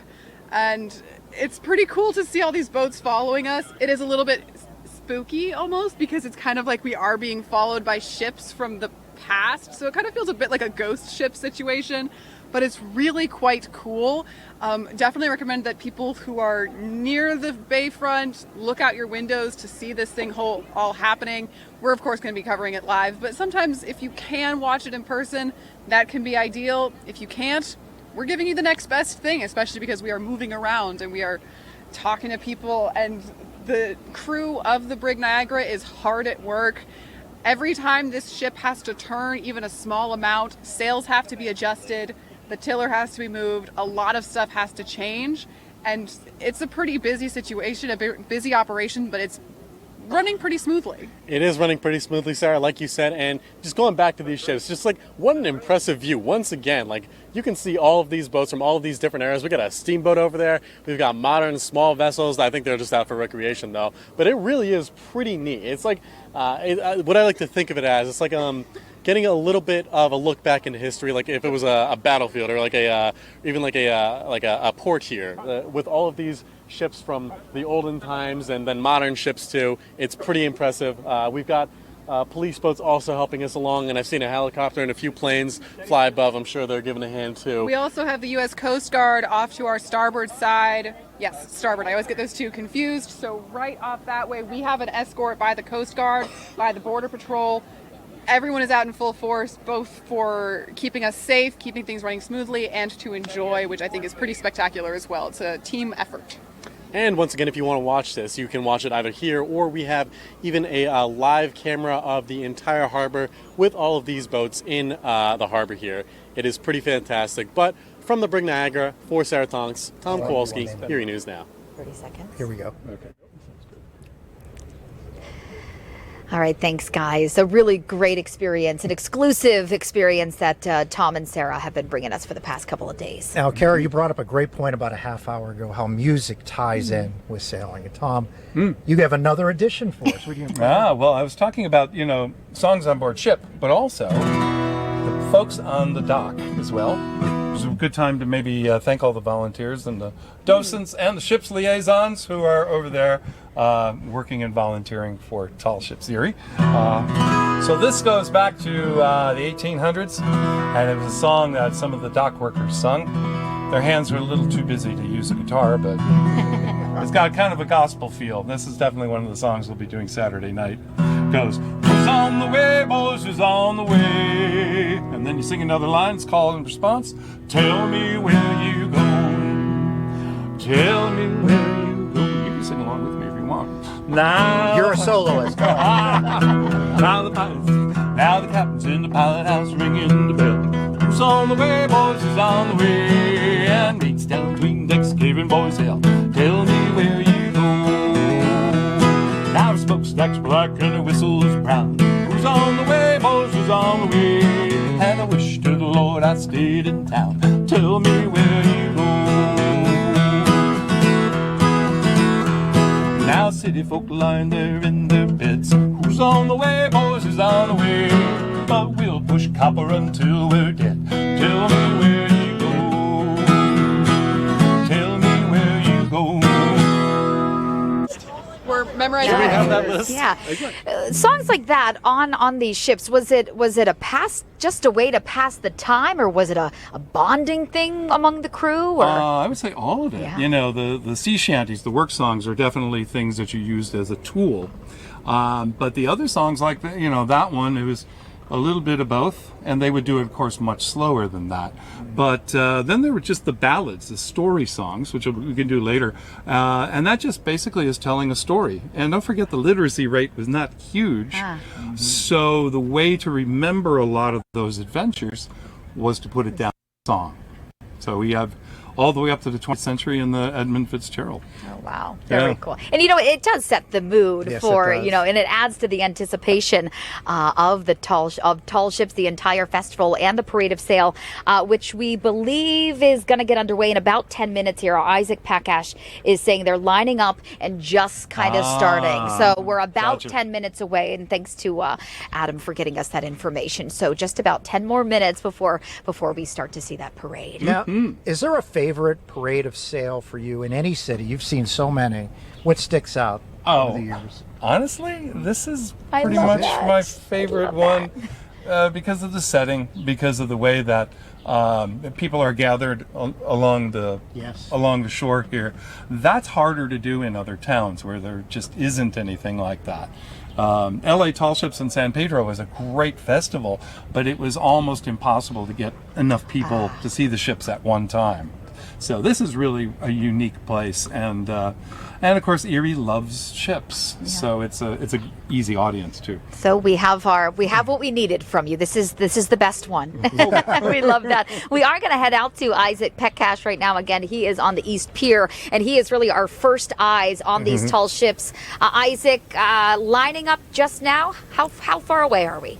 And it's pretty cool to see all these boats following us. It is a little bit spooky almost because it's kind of like we are being followed by ships from the past. So it kind of feels a bit like a ghost ship situation, but it's really quite cool. Definitely recommend that people who are near the bayfront look out your windows to see this thing all happening. We're of course going to be covering it live, but sometimes if you can watch it in person, that can be ideal. If you can't, we're giving you the next best thing, especially because we are moving around and we are talking to people, and the crew of the Brig Niagara is hard at work. Every time this ship has to turn even a small amount, sails have to be adjusted, the tiller has to be moved, a lot of stuff has to change, and it's a pretty busy situation, a busy operation, but it's running pretty smoothly. It is running pretty smoothly, Sarah, like you said, and just going back to these ships, just like what an impressive view. Once again, like you can see all of these boats from all of these different areas. We got a steamboat over there. We've got modern small vessels. I think they're just out for recreation though, but it really is pretty neat. It's like what I like to think of it as, it's like getting a little bit of a look back into history, like if it was a battlefield or like even like a port here with all of these ships from the olden times and then modern ships too. It's pretty impressive. We've got police boats also helping us along, and I've seen a helicopter and a few planes fly above. I'm sure they're giving a hand too. We also have the U.S. Coast Guard off to our starboard side. Yes, starboard. I always get those two confused. So right off that way, we have an escort by the Coast Guard, by the Border Patrol. Everyone is out in full force, both for keeping us safe, keeping things running smoothly, and to enjoy, which I think is pretty spectacular as well. It's a team effort. And once again, if you want to watch this, you can watch it either here or we have even a live camera of the entire harbor with all of these boats in the harbor here. It is pretty fantastic. But from the Brig Niagara, for Sarah Tonks, Tom Kowalski, Erie News Now. 30 seconds. Here we go. Okay. All right, thanks, guys. A really great experience, an exclusive experience that Tom and Sarah have been bringing us for the past couple of days. Now, Kara, you brought up a great point about a half hour ago, how music ties in with sailing. And Tom, you have another addition for us. What do you Well, I was talking about, songs on board ship, but also the folks on the dock as well. It's a good time to maybe thank all the volunteers and the docents and the ship's liaisons who are over there working and volunteering for Tall Ships Erie. So this goes back to the 1800s, and it was a song that some of the dock workers sung. Their hands were a little too busy to use a guitar, but it's got kind of a gospel feel. This is definitely one of the songs we'll be doing Saturday night. It goes on on the way, boys, who's on the way? And then you sing another line, it's call and response. Tell me where you going. Tell me where you go. You can sing along with me if you want. Now You're a soloist. now the captain's in the pilot house ringing the bell. Who's on the way, boys, who's on the way? And mates down between decks giving boys hell. Tell me where you go. Now the smokestack's black and the whistle's brown. Who's on the way, boys, who's on the way? And I wish to the Lord I stayed in town. Tell me where you go. Now city folk lying there in their beds. Who's on the way, boys, who's on the way? But we'll push copper until we're dead. Tell me where you go. Tell me where you go. We're memorizing. Do we have that list? Yeah. Songs like that on these ships, was it just a way to pass the time, or was it a bonding thing among the crew? Or? I would say all of it. Yeah. You know, the sea shanties, the work songs are definitely things that you used as a tool. But the other songs, like that one, it was a little bit of both, and they would do it, of course, much slower than that. But then there were just the ballads, the story songs, which we can do later, and that just basically is telling a story. And don't forget, the literacy rate was not huge, so the way to remember a lot of those adventures was to put it down in song. So we have all the way up to the 20th century in the Edmund Fitzgerald. Oh, wow. Very cool. And, it does set the mood for, and it adds to the anticipation of the tall ships, the entire festival, and the Parade of Sail, which we believe is going to get underway in about 10 minutes here. Isaac Pakash is saying they're lining up and just kind of starting. So we're about 10 minutes away, and thanks to Adam for getting us that information. So just about 10 more minutes before we start to see that parade. Now, is there a favorite Parade of Sail for you in any city? You've seen so many. What sticks out over the years? Honestly, this is pretty much my favorite one because of the setting, because of the way that people are gathered along the shore here. That's harder to do in other towns where there just isn't anything like that. LA Tall Ships in San Pedro was a great festival, but it was almost impossible to get enough people to see the ships at one time. So this is really a unique place, and of course Erie loves ships, so it's a easy audience too. So we have what we needed from you. This is the best one. We love that. We are going to head out to Isaac Pekash right now. Again, he is on the East Pier, and he is really our first eyes on these tall ships. Isaac, lining up just now. How far away are we?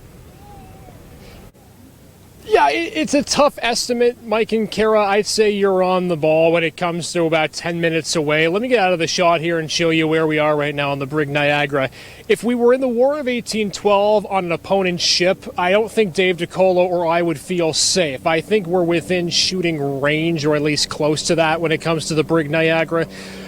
Yeah, it's a tough estimate, Mike and Kara. I'd say you're on the ball when it comes to about 10 minutes away. Let me get out of the shot here and show you where we are right now on the Brig Niagara. If we were in the War of 1812 on an opponent's ship, I don't think Dave DiColo or I would feel safe. I think we're within shooting range, or at least close to that, when it comes to the Brig Niagara,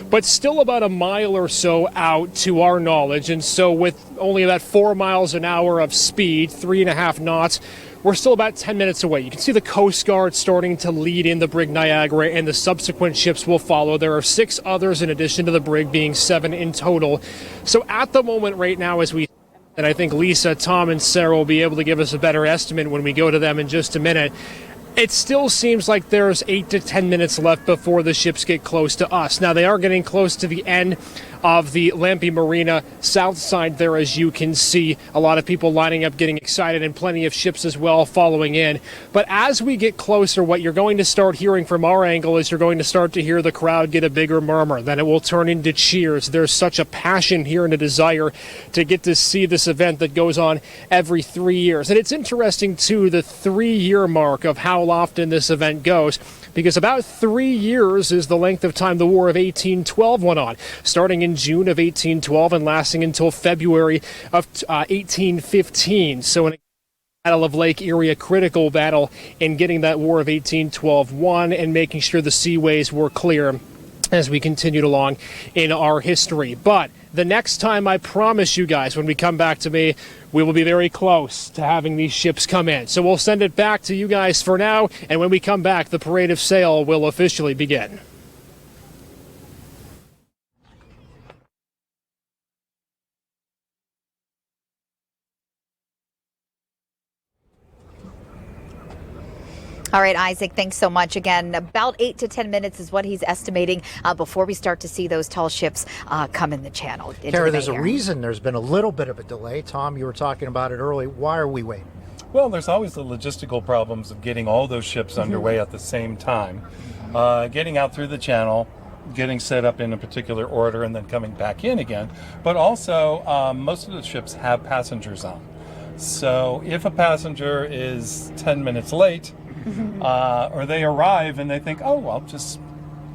but still about a mile or so out to our knowledge. And so with only about 4 miles an hour of speed, 3.5 knots, we're still about 10 minutes away. You can see the Coast Guard starting to lead in the Brig Niagara, and the subsequent ships will follow. There are 6 others in addition to the Brig, being 7 in total. So at the moment right now, and I think Lisa, Tom, and Sarah will be able to give us a better estimate when we go to them in just a minute, it still seems like there's 8 to 10 minutes left before the ships get close to us. Now, they are getting close to the end of the Lampe Marina south side there, as you can see. A lot of people lining up, getting excited, and plenty of ships as well following in. But as we get closer, what you're going to start hearing from our angle is you're going to start to hear the crowd get a bigger murmur. Then it will turn into cheers. There's such a passion here and a desire to get to see this event that goes on every 3 years. And it's interesting, too, the 3-year mark of how often this event goes, because about 3 years is the length of time the War of 1812 went on, starting in June of 1812 and lasting until February of 1815. So in Battle of Lake Erie, a critical battle in getting that War of 1812 won and making sure the seaways were clear as we continued along in our history. But the next time, I promise you guys, when we come back to me, we will be very close to having these ships come in. So we'll send it back to you guys for now, and when we come back, the Parade of Sail will officially begin. All right, Isaac, thanks so much. Again, about 8 to 10 minutes is what he's estimating before we start to see those tall ships come in the channel. Kara, there's a reason there's been a little bit of a delay. Tom, you were talking about it early. Why are we waiting? Well, there's always the logistical problems of getting all those ships underway at the same time, getting out through the channel, getting set up in a particular order, and then coming back in again. But also, most of the ships have passengers on. So if a passenger is 10 minutes late, or they arrive and they think, oh, well, just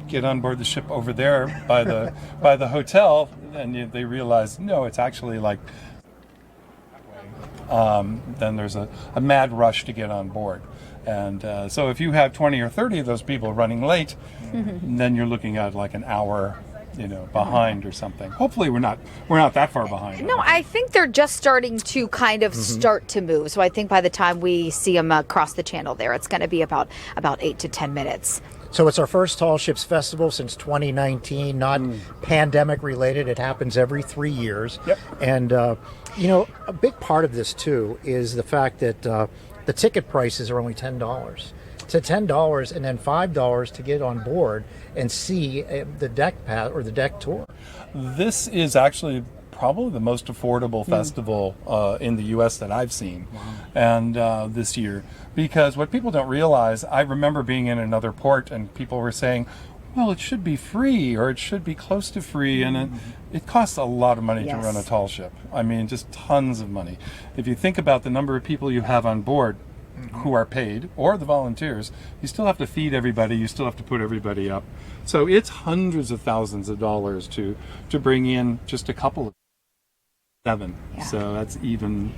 get on board the ship over there by the hotel, and they realize, no, it's actually like, then there's a mad rush to get on board. And so if you have 20 or 30 of those people running late, then you're looking at like an hour, behind or something. Hopefully we're not that far behind. No, I think they're just starting to kind of start to move. So I think by the time we see them across the channel there, it's going to be about 8 to 10 minutes. So it's our first Tall Ships Festival since 2019, not pandemic related. It happens every 3 years. Yep. And, a big part of this, too, is the fact that the ticket prices are only $10. To $10 and then $5 to get on board and see the deck path or the deck tour. This is actually probably the most affordable festival in the U.S. that I've seen, and this year. Because what people don't realize, I remember being in another port and people were saying, well, it should be free or it should be close to free, and it costs a lot of money to run a tall ship. I mean, just tons of money. If you think about the number of people you have on board who are paid, or the volunteers, you still have to feed everybody, you still have to put everybody up. So it's hundreds of thousands of dollars to bring in just a couple of 7. Yeah. So that's even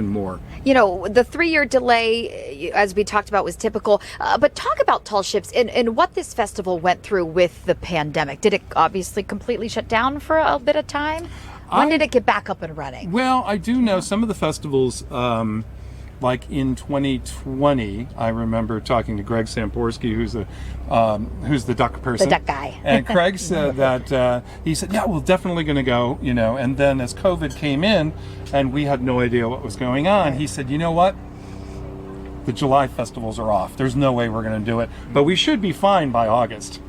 more. The 3-year delay, as we talked about, was typical. But talk about tall ships and what this festival went through with the pandemic. Did it obviously completely shut down for a bit of time? When did it get back up and running? Well, I do know some of the festivals, like in 2020, I remember talking to Greg Samporsky, who's the duck person. The duck guy. And Craig said that, he said, yeah, we're definitely going to go, and then as COVID came in and we had no idea what was going on, he said, you know what? The July festivals are off. There's no way we're going to do it, but we should be fine by August.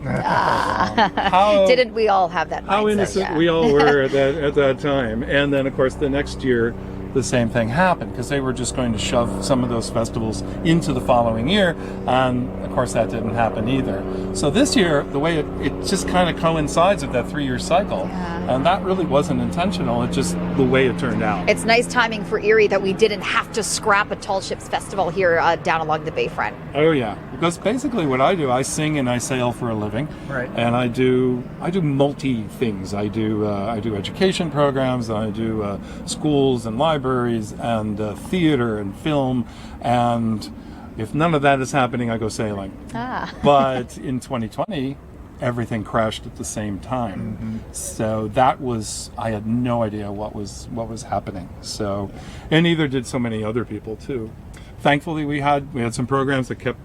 Didn't we all have that mindset? How innocent we all were at that time. And then, of course, the next year, the same thing happened because they were just going to shove some of those festivals into the following year, and of course that didn't happen either. So this year, the way it just kind of coincides with that 3-year cycle, and that really wasn't intentional. It's just the way it turned out. It's nice timing for Erie that we didn't have to scrap a Tall Ships Festival here down along the bayfront. Oh yeah, because basically what I do, I sing and I sail for a living, right? And I do multi things. I do education programs. I do schools and libraries and theater and film, and if none of that is happening, I go sailing. But in 2020, everything crashed at the same time. So that was, I had no idea what was happening. So, and neither did so many other people too. Thankfully, we had some programs that kept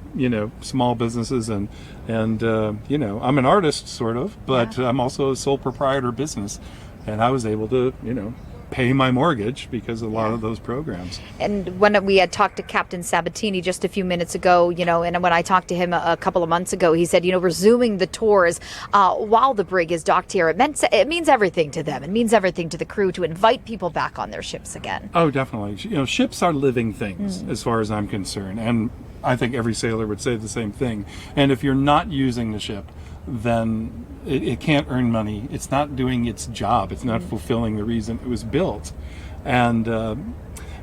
small businesses and I'm an artist sort of, but I'm also a sole proprietor business, and I was able to pay my mortgage because of a lot of those programs. And when we had talked to Captain Sabatini just a few minutes ago, and when I talked to him a couple of months ago, he said, resuming the tours while the brig is docked here, it means everything to them. It means everything to the crew to invite people back on their ships again. Oh, definitely. Ships are living things as far as I'm concerned. And I think every sailor would say the same thing. And if you're not using the ship, then it can't earn money. It's not doing its job. It's not fulfilling the reason it was built. And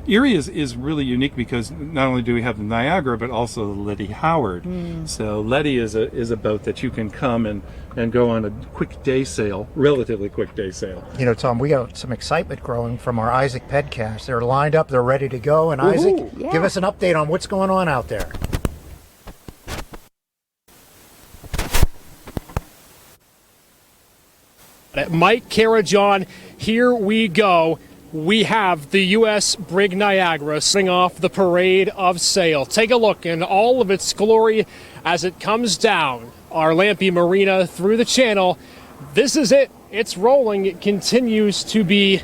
Erie is really unique because not only do we have the Niagara, but also the Letty Howard. So Letty is a boat that you can come and go on a quick day sail, relatively quick day sail. Tom, we got some excitement growing from our Isaac Pedcast. They're lined up, they're ready to go. And Isaac, give us an update on what's going on out there. Mike, Kara, John, here we go. We have the U.S. Brig Niagara sing off the parade of sail. Take a look in all of its glory as it comes down our Lampy Marina through the channel. This is it. It's rolling. It continues to be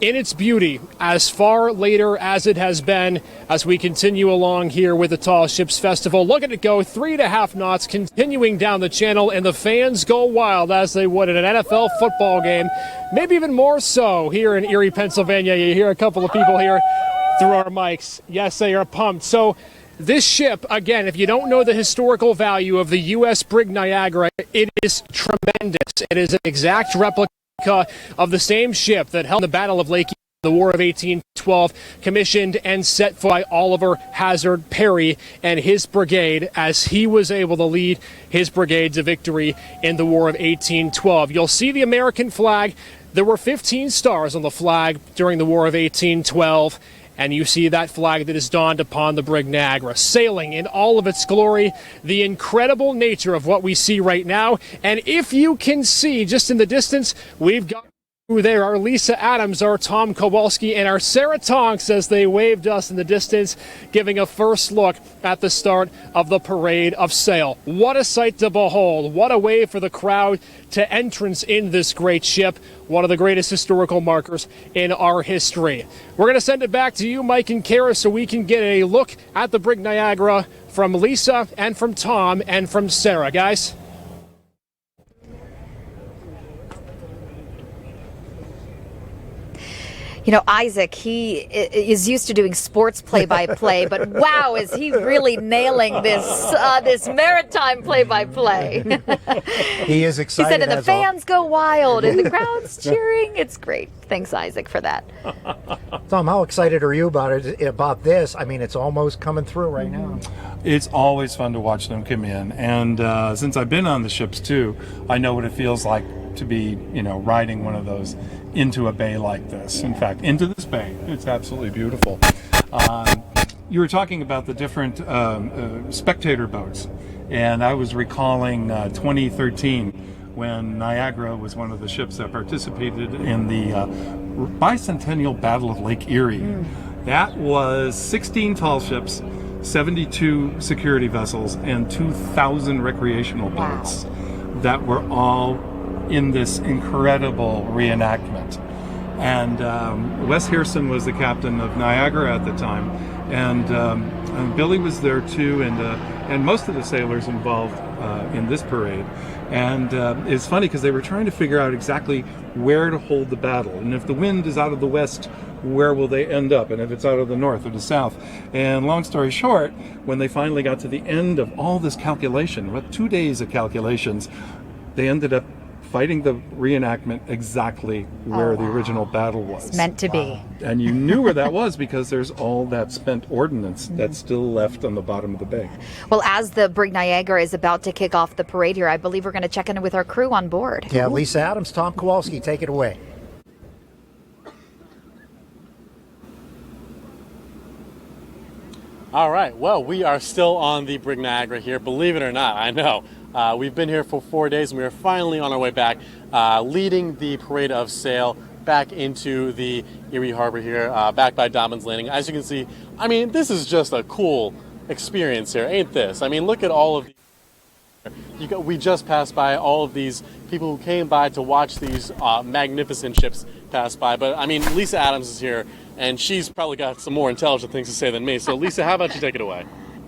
in its beauty, as far later as it has been, as we continue along here with the Tall Ships Festival. Look at it go, 3.5 knots, continuing down the channel, and the fans go wild as they would at an NFL football game. Maybe even more so here in Erie, Pennsylvania. You hear a couple of people here through our mics. Yes, they are pumped. So this ship, again, if you don't know the historical value of the U.S. Brig Niagara, it is tremendous. It is an exact replica of the same ship that held the Battle of Lake Erie, the War of 1812, commissioned and set by Oliver Hazard Perry and his brigade as he was able to lead his brigade to victory in the War of 1812. You'll see the American flag. There were 15 stars on the flag during the War of 1812. And you see that flag that is donned upon the Brig Niagara, sailing in all of its glory, the incredible nature of what we see right now. And if you can see just in the distance, we've got there our Lisa Adams, our Tom Kowalski, and our Sarah Tonks as they waved us in the distance, giving a first look at the start of the Parade of Sail. What a sight to behold. What a way for the crowd to entrance in this great ship, one of the greatest historical markers in our history. We're going to send it back to you, Mike and Kara, so we can get a look at the Brig Niagara from Lisa and from Tom and from Sarah. Guys? You know, Isaac, he is used to doing sports play-by-play, but wow, is he really nailing this maritime play-by-play. He is excited. He said, and the fans go wild, and the crowd's cheering. It's great. Thanks, Isaac, for that. Tom, how excited are you about this? I mean, it's almost coming through right now. It's always fun to watch them come in, and since I've been on the ships too, I know what it feels like to be, riding one of those into a bay like this. In fact, into this bay. It's absolutely beautiful. You were talking about the different spectator boats, and I was recalling 2013 when Niagara was one of the ships that participated in the bicentennial Battle of Lake Erie. That was 16 tall ships, 72 security vessels, and 2,000 recreational boats that were all in this incredible reenactment. And Wes Hearson was the captain of Niagara at the time, and Billy was there too, and most of the sailors involved in this parade. And it's funny because they were trying to figure out exactly where to hold the battle, and if the wind is out of the west, where will they end up, and if it's out of the north or the south. And long story short, when they finally got to the end of all this calculation, about 2 days of calculations, they ended up fighting the reenactment exactly where the original battle was. It's meant to be. And you knew where that was because there's all that spent ordnance that's still left on the bottom of the bay. Well, as the Brig Niagara is about to kick off the parade here, I believe we're going to check in with our crew on board. Yeah, Lisa Adams, Tom Kowalski, take it away. All right, well, we are still on the Brig Niagara here, believe it or not, I know. We've been here for 4 days, and we are finally on our way back, leading the Parade of Sail back into the Erie Harbor here, back by Dobbins Landing. As you can see, I mean, this is just a cool experience here, ain't this? I mean, look at all of the... we just passed by all of these people who came by to watch these magnificent ships pass by. But, I mean, Lisa Adams is here, and she's probably got some more intelligent things to say than me. So, Lisa, how about you take it away?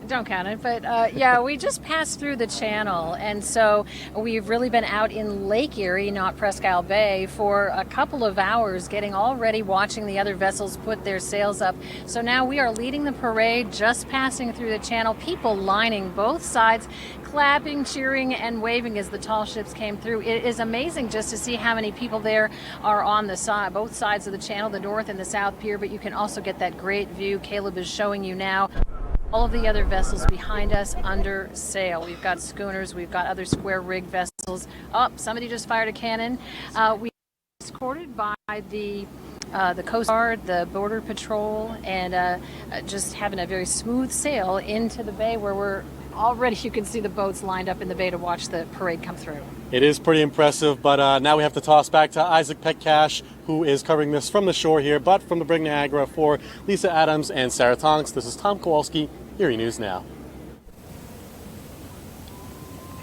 Don't count it, but yeah, we just passed through the channel, and so we've really been out in Lake Erie, not Presque Isle Bay, for a couple of hours, getting all ready, watching the other vessels put their sails up. So now we are leading the parade, just passing through the channel, people lining both sides, clapping, cheering, and waving as the tall ships came through. It is amazing just to see how many people there are on the side, both sides of the channel, the north and the south pier, but you can also get that great view Caleb is showing you now. All of the other vessels behind us under sail. We've got schooners, we've got other square rig vessels. Oh, somebody just fired a cannon. We are escorted by the Coast Guard, the Border Patrol, and just having a very smooth sail into the bay where we're already, you can see the boats lined up in the bay to watch the parade come through. It is pretty impressive, but now we have to toss back to Isaac Petcash, who is covering this from the shore here, but from the Brig Niagara for Lisa Adams and Sarah Tonks. This is Tom Kowalski, Erie News Now.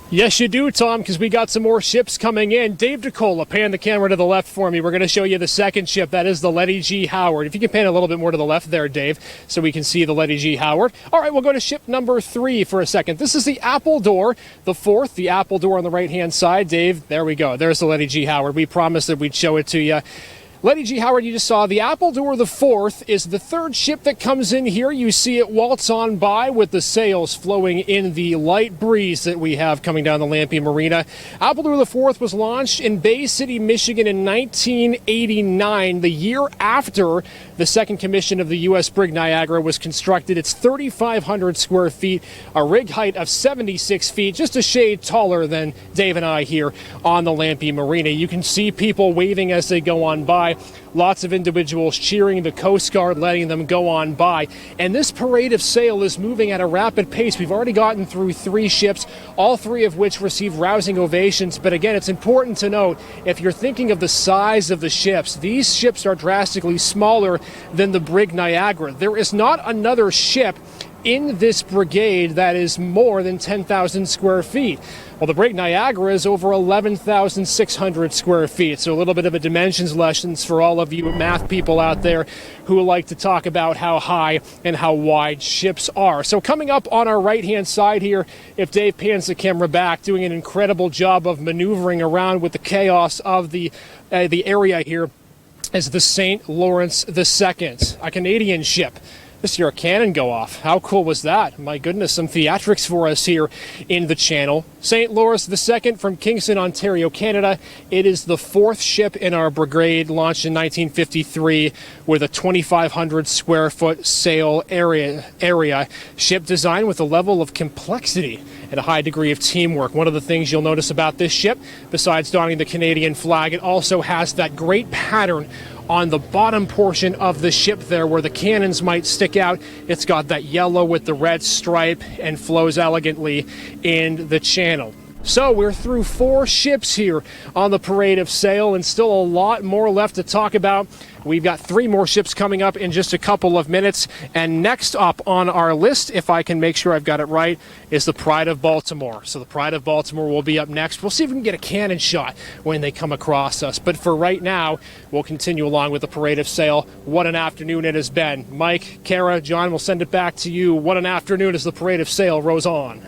Yes, you do, Tom, because we got some more ships coming in. Dave DeCola, pan the camera to the left for me. We're going to show you the second ship. That is the Letty G. Howard. If you can pan a little bit more to the left there, Dave, so we can see the Letty G. Howard. All right, we'll go to ship number 3 for a second. This is the Appledore, the 4th, the Appledore on the right-hand side. Dave, there we go. There's the Letty G. Howard. We promised that we'd show it to you. Letty G. Howard, you just saw. The Appledore, the 4th, is the 3rd ship that comes in here. You see it waltz on by with the sails flowing in the light breeze that we have coming down the Lampe Marina. Appledore, the 4th, was launched in Bay City, Michigan in 1989, the year after the second commission of the U.S. Brig Niagara was constructed. It's 3,500 square feet, a rig height of 76 feet, just a shade taller than Dave and I here on the Lampe Marina. You can see people waving as they go on by. Lots of individuals cheering the Coast Guard, letting them go on by. And this parade of sail is moving at a rapid pace. We've already gotten through 3 ships, all 3 of which received rousing ovations. But again, it's important to note, if you're thinking of the size of the ships, these ships are drastically smaller than the Brig Niagara. There is not another ship in this brigade that is more than 10,000 square feet. Well, the Brig Niagara is over 11,600 square feet, so a little bit of a dimensions lessons for all of you math people out there who like to talk about how high and how wide ships are. So coming up on our right-hand side here, if Dave pans the camera back, doing an incredible job of maneuvering around with the chaos of the area here, is the St. Lawrence II, a Canadian ship. This year a cannon go off. How cool was that? My goodness, some theatrics for us here in the channel. St. Lawrence II from Kingston, Ontario, Canada. It is the 4th ship in our brigade, launched in 1953 with a 2,500 square foot sail area. Ship designed with a level of complexity and a high degree of teamwork. One of the things you'll notice about this ship, besides donning the Canadian flag, it also has that great pattern on the bottom portion of the ship there where the cannons might stick out. It's got that yellow with the red stripe and flows elegantly in the channel. So we're through 4 ships here on the parade of sail, and still a lot more left to talk about. We've got 3 more ships coming up in just a couple of minutes. And next up on our list, if I can make sure I've got it right, is the Pride of Baltimore. So the Pride of Baltimore will be up next. We'll see if we can get a cannon shot when they come across us. But for right now, we'll continue along with the parade of sail. What an afternoon it has been. Mike, Kara, John, we'll send it back to you. What an afternoon as the parade of sail rows on.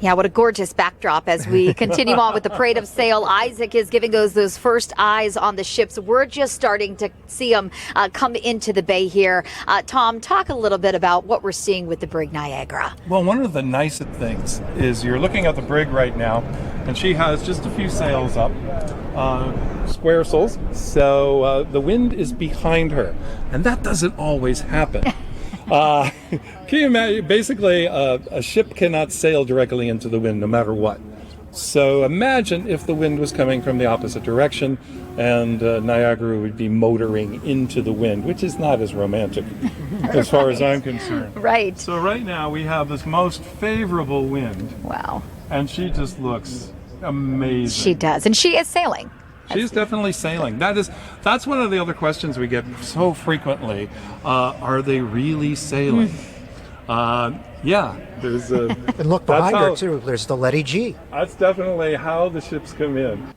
Yeah, what a gorgeous backdrop as we continue on with the parade of sail. Isaac is giving us those first eyes on the ships. We're just starting to see them come into the bay here. Tom, talk a little bit about what we're seeing with the Brig Niagara. Well, one of the nicest things is you're looking at the brig right now, and she has just a few sails up, square sails, so the wind is behind her, and that doesn't always happen. Can you imagine? Basically, a ship cannot sail directly into the wind no matter what. So imagine if the wind was coming from the opposite direction and Niagara would be motoring into the wind, which is not as romantic as far as I'm concerned. Right. So right now we have this most favorable wind. Wow. And she just looks amazing. She does. And she is sailing. She's definitely sailing. That's one of the other questions we get so frequently. Are they really sailing? Yeah. There's a, and look behind her too. There's the Letty G. That's definitely how the ships come in.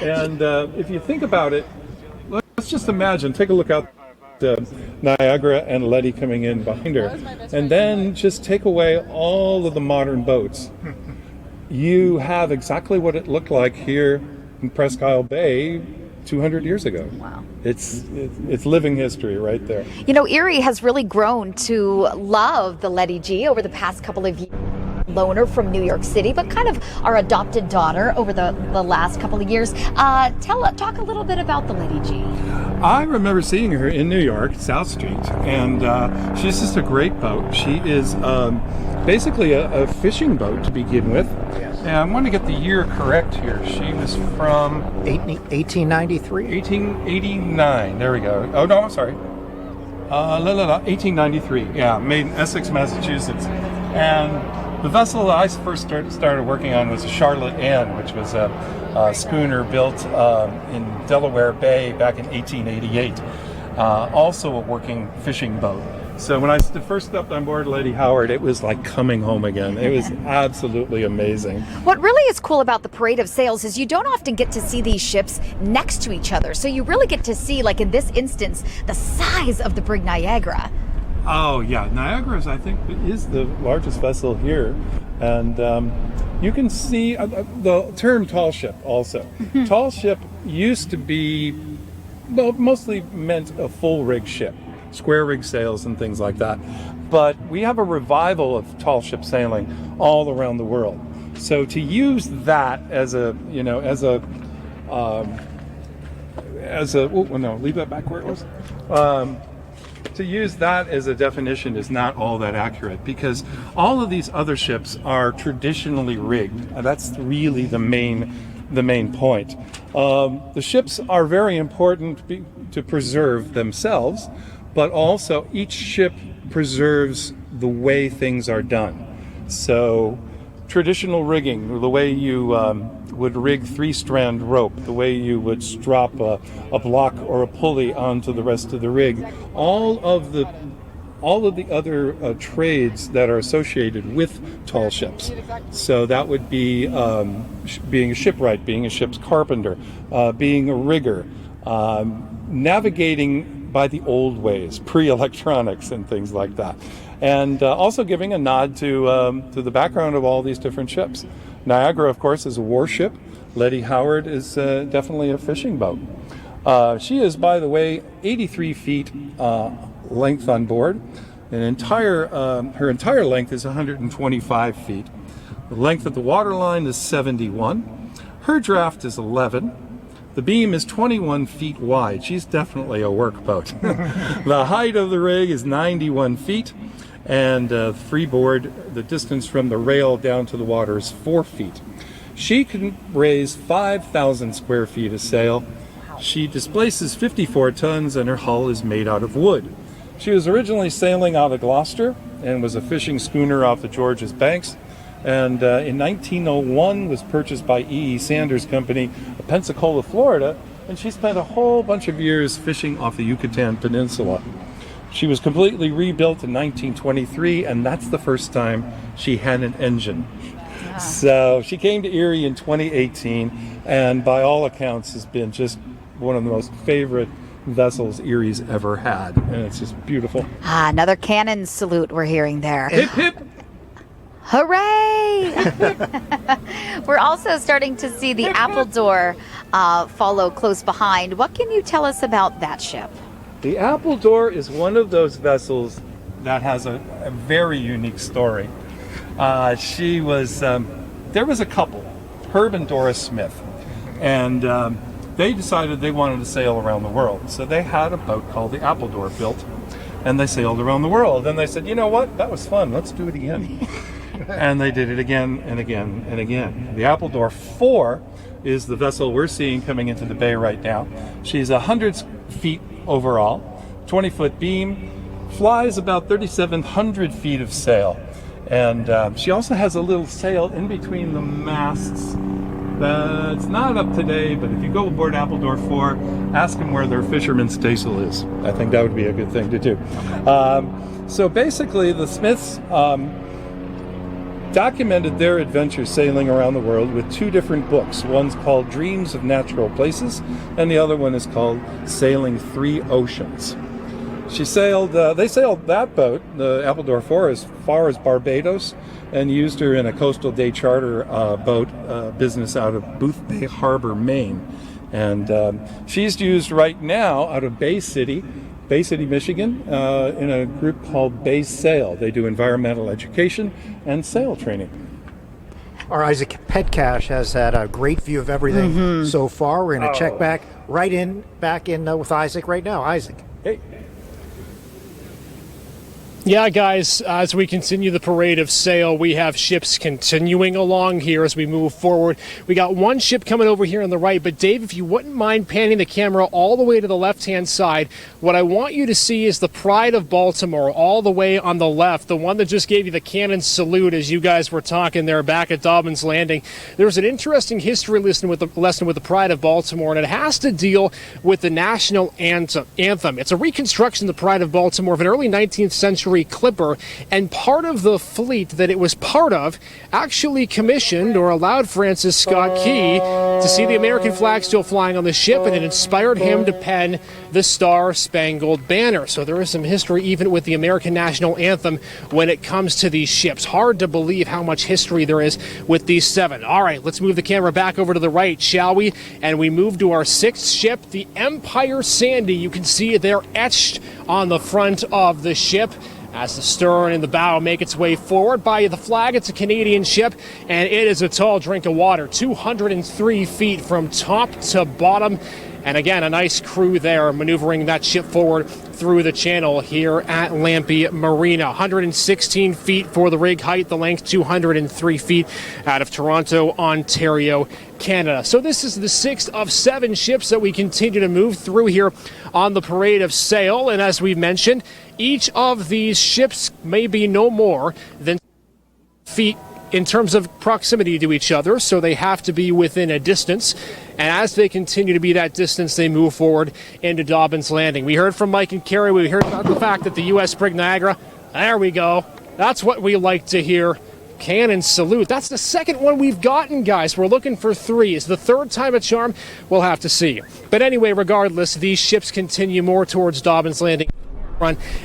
And if you think about it, let's just imagine. Take a look out Niagara and Letty coming in behind her, and then just take away all of the modern boats. You have exactly what it looked like here in Presque Isle Bay 200 years ago. Wow. It's living history right there. You know, Erie has really grown to love the Letty G over the past couple of years. Loaner from New York City, but kind of our adopted daughter over the last couple of years. Talk a little bit about the Letty G. I remember seeing her in New York, South Street, and she's just a great boat. She is basically a fishing boat to begin with. Yes. And I want to get the year correct here. She was from 1893? 1889. There we go. Oh, no, I'm sorry. 1893. Yeah, made in Essex, Massachusetts. And the vessel I first started working on was a Charlotte Ann, which was a schooner built in Delaware Bay back in 1888. Also a working fishing boat. So when I first stepped on board Lady Howard, it was like coming home again. It was absolutely amazing. What really is cool about the Parade of Sails is you don't often get to see these ships next to each other. So you really get to see, like in this instance, the size of the Brig Niagara. Oh yeah, Niagara I think is the largest vessel here, and you can see the term tall ship also. Tall ship used to be, well, mostly meant a full rig ship, square rig sails and things like that. But we have a revival of tall ship sailing all around the world. So to use that as a, you know, leave that back where it was. To use that as a definition is not all that accurate, because all of these other ships are traditionally rigged. That's really the main point. The ships are very important to preserve themselves, but also each ship preserves the way things are done. So traditional rigging, the way you would rig 3-strand rope, the way you would strap a block or a pulley onto the rest of the rig, all of the other trades that are associated with tall ships. So that would be being a shipwright, being a ship's carpenter, being a rigger, navigating by the old ways, pre-electronics and things like that. And also giving a nod to the background of all these different ships. Niagara, of course, is a warship. Lady Howard is definitely a fishing boat. She is, by the way, 83 feet length on board. Her entire length is 125 feet. The length of the waterline is 71. Her draft is 11. The beam is 21 feet wide. She's definitely a workboat. The height of the rig is 91 feet. And freeboard, the distance from the rail down to the water is 4 feet. She can raise 5,000 square feet of sail. She displaces 54 tons, and her hull is made out of wood. She was originally sailing out of Gloucester and was a fishing schooner off the Georges Banks. And in 1901 was purchased by E.E. Sanders Company of Pensacola, Florida, and she spent a whole bunch of years fishing off the Yucatan Peninsula. She was completely rebuilt in 1923, and that's the first time she had an engine. Wow. So she came to Erie in 2018, and by all accounts has been just one of the most favorite vessels Erie's ever had, and it's just beautiful. Another cannon salute we're hearing there. Hip hip! Hooray! We're also starting to see the Appledore follow close behind. What can you tell us about that ship? The Appledore is one of those vessels that has a very unique story. There was a couple, Herb and Doris Smith, and they decided they wanted to sail around the world. So they had a boat called the Appledore built, and they sailed around the world. And they said, you know what, that was fun, let's do it again. And they did it again and again and again. The Appledore 4 is the vessel we're seeing coming into the bay right now. She's 100 feet overall, 20-foot beam, flies about 3,700 feet of sail. And she also has a little sail in between the masts that's not up today, but if you go aboard Appledore 4, ask them where their fisherman's staysail is. I think that would be a good thing to do. So basically, the Smiths documented their adventures sailing around the world with 2 different books. One's called Dreams of Natural Places, and the other one is called Sailing 3 Oceans. They sailed that boat, the Appledore 4, as far as Barbados, and used her in a coastal day charter boat business out of Booth Bay Harbor, Maine. And she's used right now out of Bay City, Michigan, in a group called Bay Sail. They do environmental education and sail training. Our Isaac Petcash has had a great view of everything so far. We're going to check back in with Isaac right now. Isaac. Hey. Yeah, guys, as we continue the parade of sail, we have ships continuing along here as we move forward. We got one ship coming over here on the right, but Dave, if you wouldn't mind panning the camera all the way to the left-hand side, what I want you to see is the Pride of Baltimore all the way on the left, the one that just gave you the cannon salute as you guys were talking there back at Dobbins Landing. There's an interesting history lesson with the Pride of Baltimore, and it has to deal with the national anthem. It's a reconstruction of the Pride of Baltimore of an early 19th century clipper, and part of the fleet that it was part of actually commissioned or allowed Francis Scott Key to see the American flag still flying on the ship, and it inspired him to pen the Star-Spangled Banner. So there is some history even with the American national anthem when it comes to these ships. Hard to believe how much history there is with these 7. All right, let's move the camera back over to the right, shall we? And we move to our 6th ship, the Empire Sandy. You can see it there etched on the front of the ship as the stern and the bow make its way forward. By the flag, it's a Canadian ship, and it is a tall drink of water, 203 feet from top to bottom. And again, a nice crew there maneuvering that ship forward through the channel here at Lampy Marina. 116 feet for the rig height, the length 203 feet out of Toronto, Ontario, Canada. So this is the 6th of 7 ships that we continue to move through here on the Parade of Sail. And as we mentioned, each of these ships may be no more than feet in terms of proximity to each other, so they have to be within a distance. And as they continue to be that distance, they move forward into Dobbins Landing. We heard from Mike and Carrie. We heard about the fact that the U.S. Brig Niagara, there we go. That's what we like to hear. Cannon salute. That's the second one we've gotten, guys. We're looking for 3. Is the 3rd time a charm? We'll have to see. But anyway, regardless, these ships continue more towards Dobbins Landing.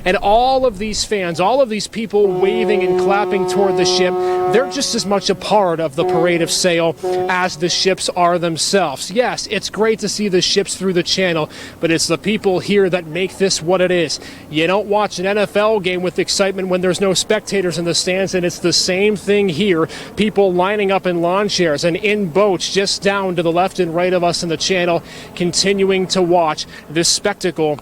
And all of these fans, all of these people waving and clapping toward the ship, they're just as much a part of the Parade of Sail as the ships are themselves. Yes, it's great to see the ships through the channel, but it's the people here that make this what it is. You don't watch an NFL game with excitement when there's no spectators in the stands, and it's the same thing here. People lining up in lawn chairs and in boats just down to the left and right of us in the channel, continuing to watch this spectacle.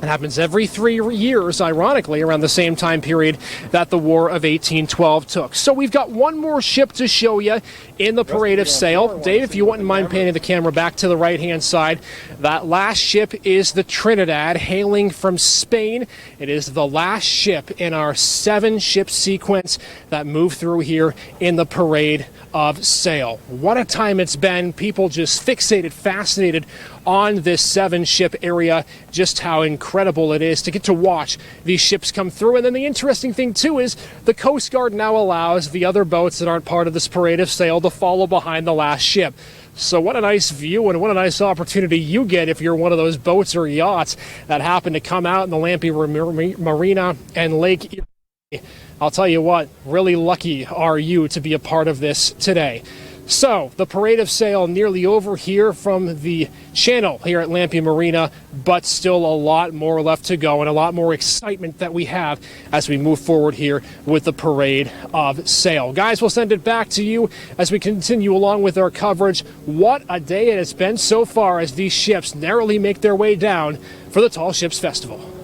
It happens every 3 years, ironically, around the same time period that the War of 1812 took. So we've got one more ship to show you in the Parade of Sail. Dave, if you wouldn't mind panning the camera back to the right-hand side, that last ship is the Trinidad, hailing from Spain. It is the last ship in our 7-ship sequence that move through here in the Parade of Sail. What a time it's been. People just fixated, fascinated on this 7-ship area, just how incredible it is to get to watch these ships come through. And then the interesting thing too is the Coast Guard now allows the other boats that aren't part of this Parade of Sail to follow behind the last ship. So what a nice view and what a nice opportunity you get if you're one of those boats or yachts that happen to come out in the Lampy Marina and Lake Erie. I'll tell you what, really lucky are you to be a part of this today. So, the Parade of Sail nearly over here from the channel here at Lampy Marina, but still a lot more left to go and a lot more excitement that we have as we move forward here with the Parade of Sail. Guys, we'll send it back to you as we continue along with our coverage. What a day it has been so far as these ships narrowly make their way down for the Tall Ships Festival.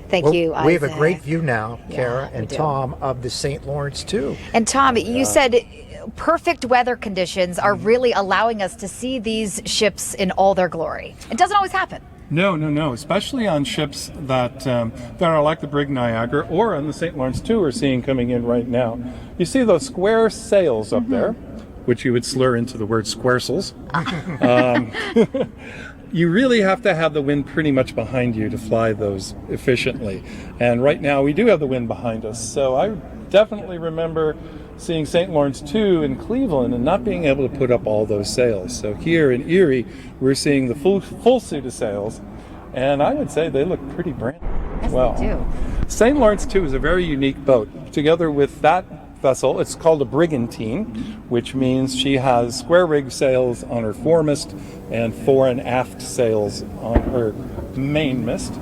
Thank you, We have a Isaac. great view now, Yeah, Kara we and do. Tom, of the St. Lawrence too. And Tom, you said perfect weather conditions are really allowing us to see these ships in all their glory. It doesn't always happen. No. Especially on ships that are like the Brig Niagara or on the St. Lawrence too, we're seeing coming in right now. You see those square sails up there, which you would slur into the word squaresels. You really have to have the wind pretty much behind you to fly those efficiently. And right now we do have the wind behind us. So I definitely remember seeing St. Lawrence 2 in Cleveland and not being able to put up all those sails. So here in Erie, we're seeing the full suit of sails. And I would say they look pretty brand new. Yes, Well, they do. St. Lawrence 2 is a very unique boat. Together with that vessel, it's called a brigantine, which means she has square rig sails on her foremast and fore and aft sails on her mainmast.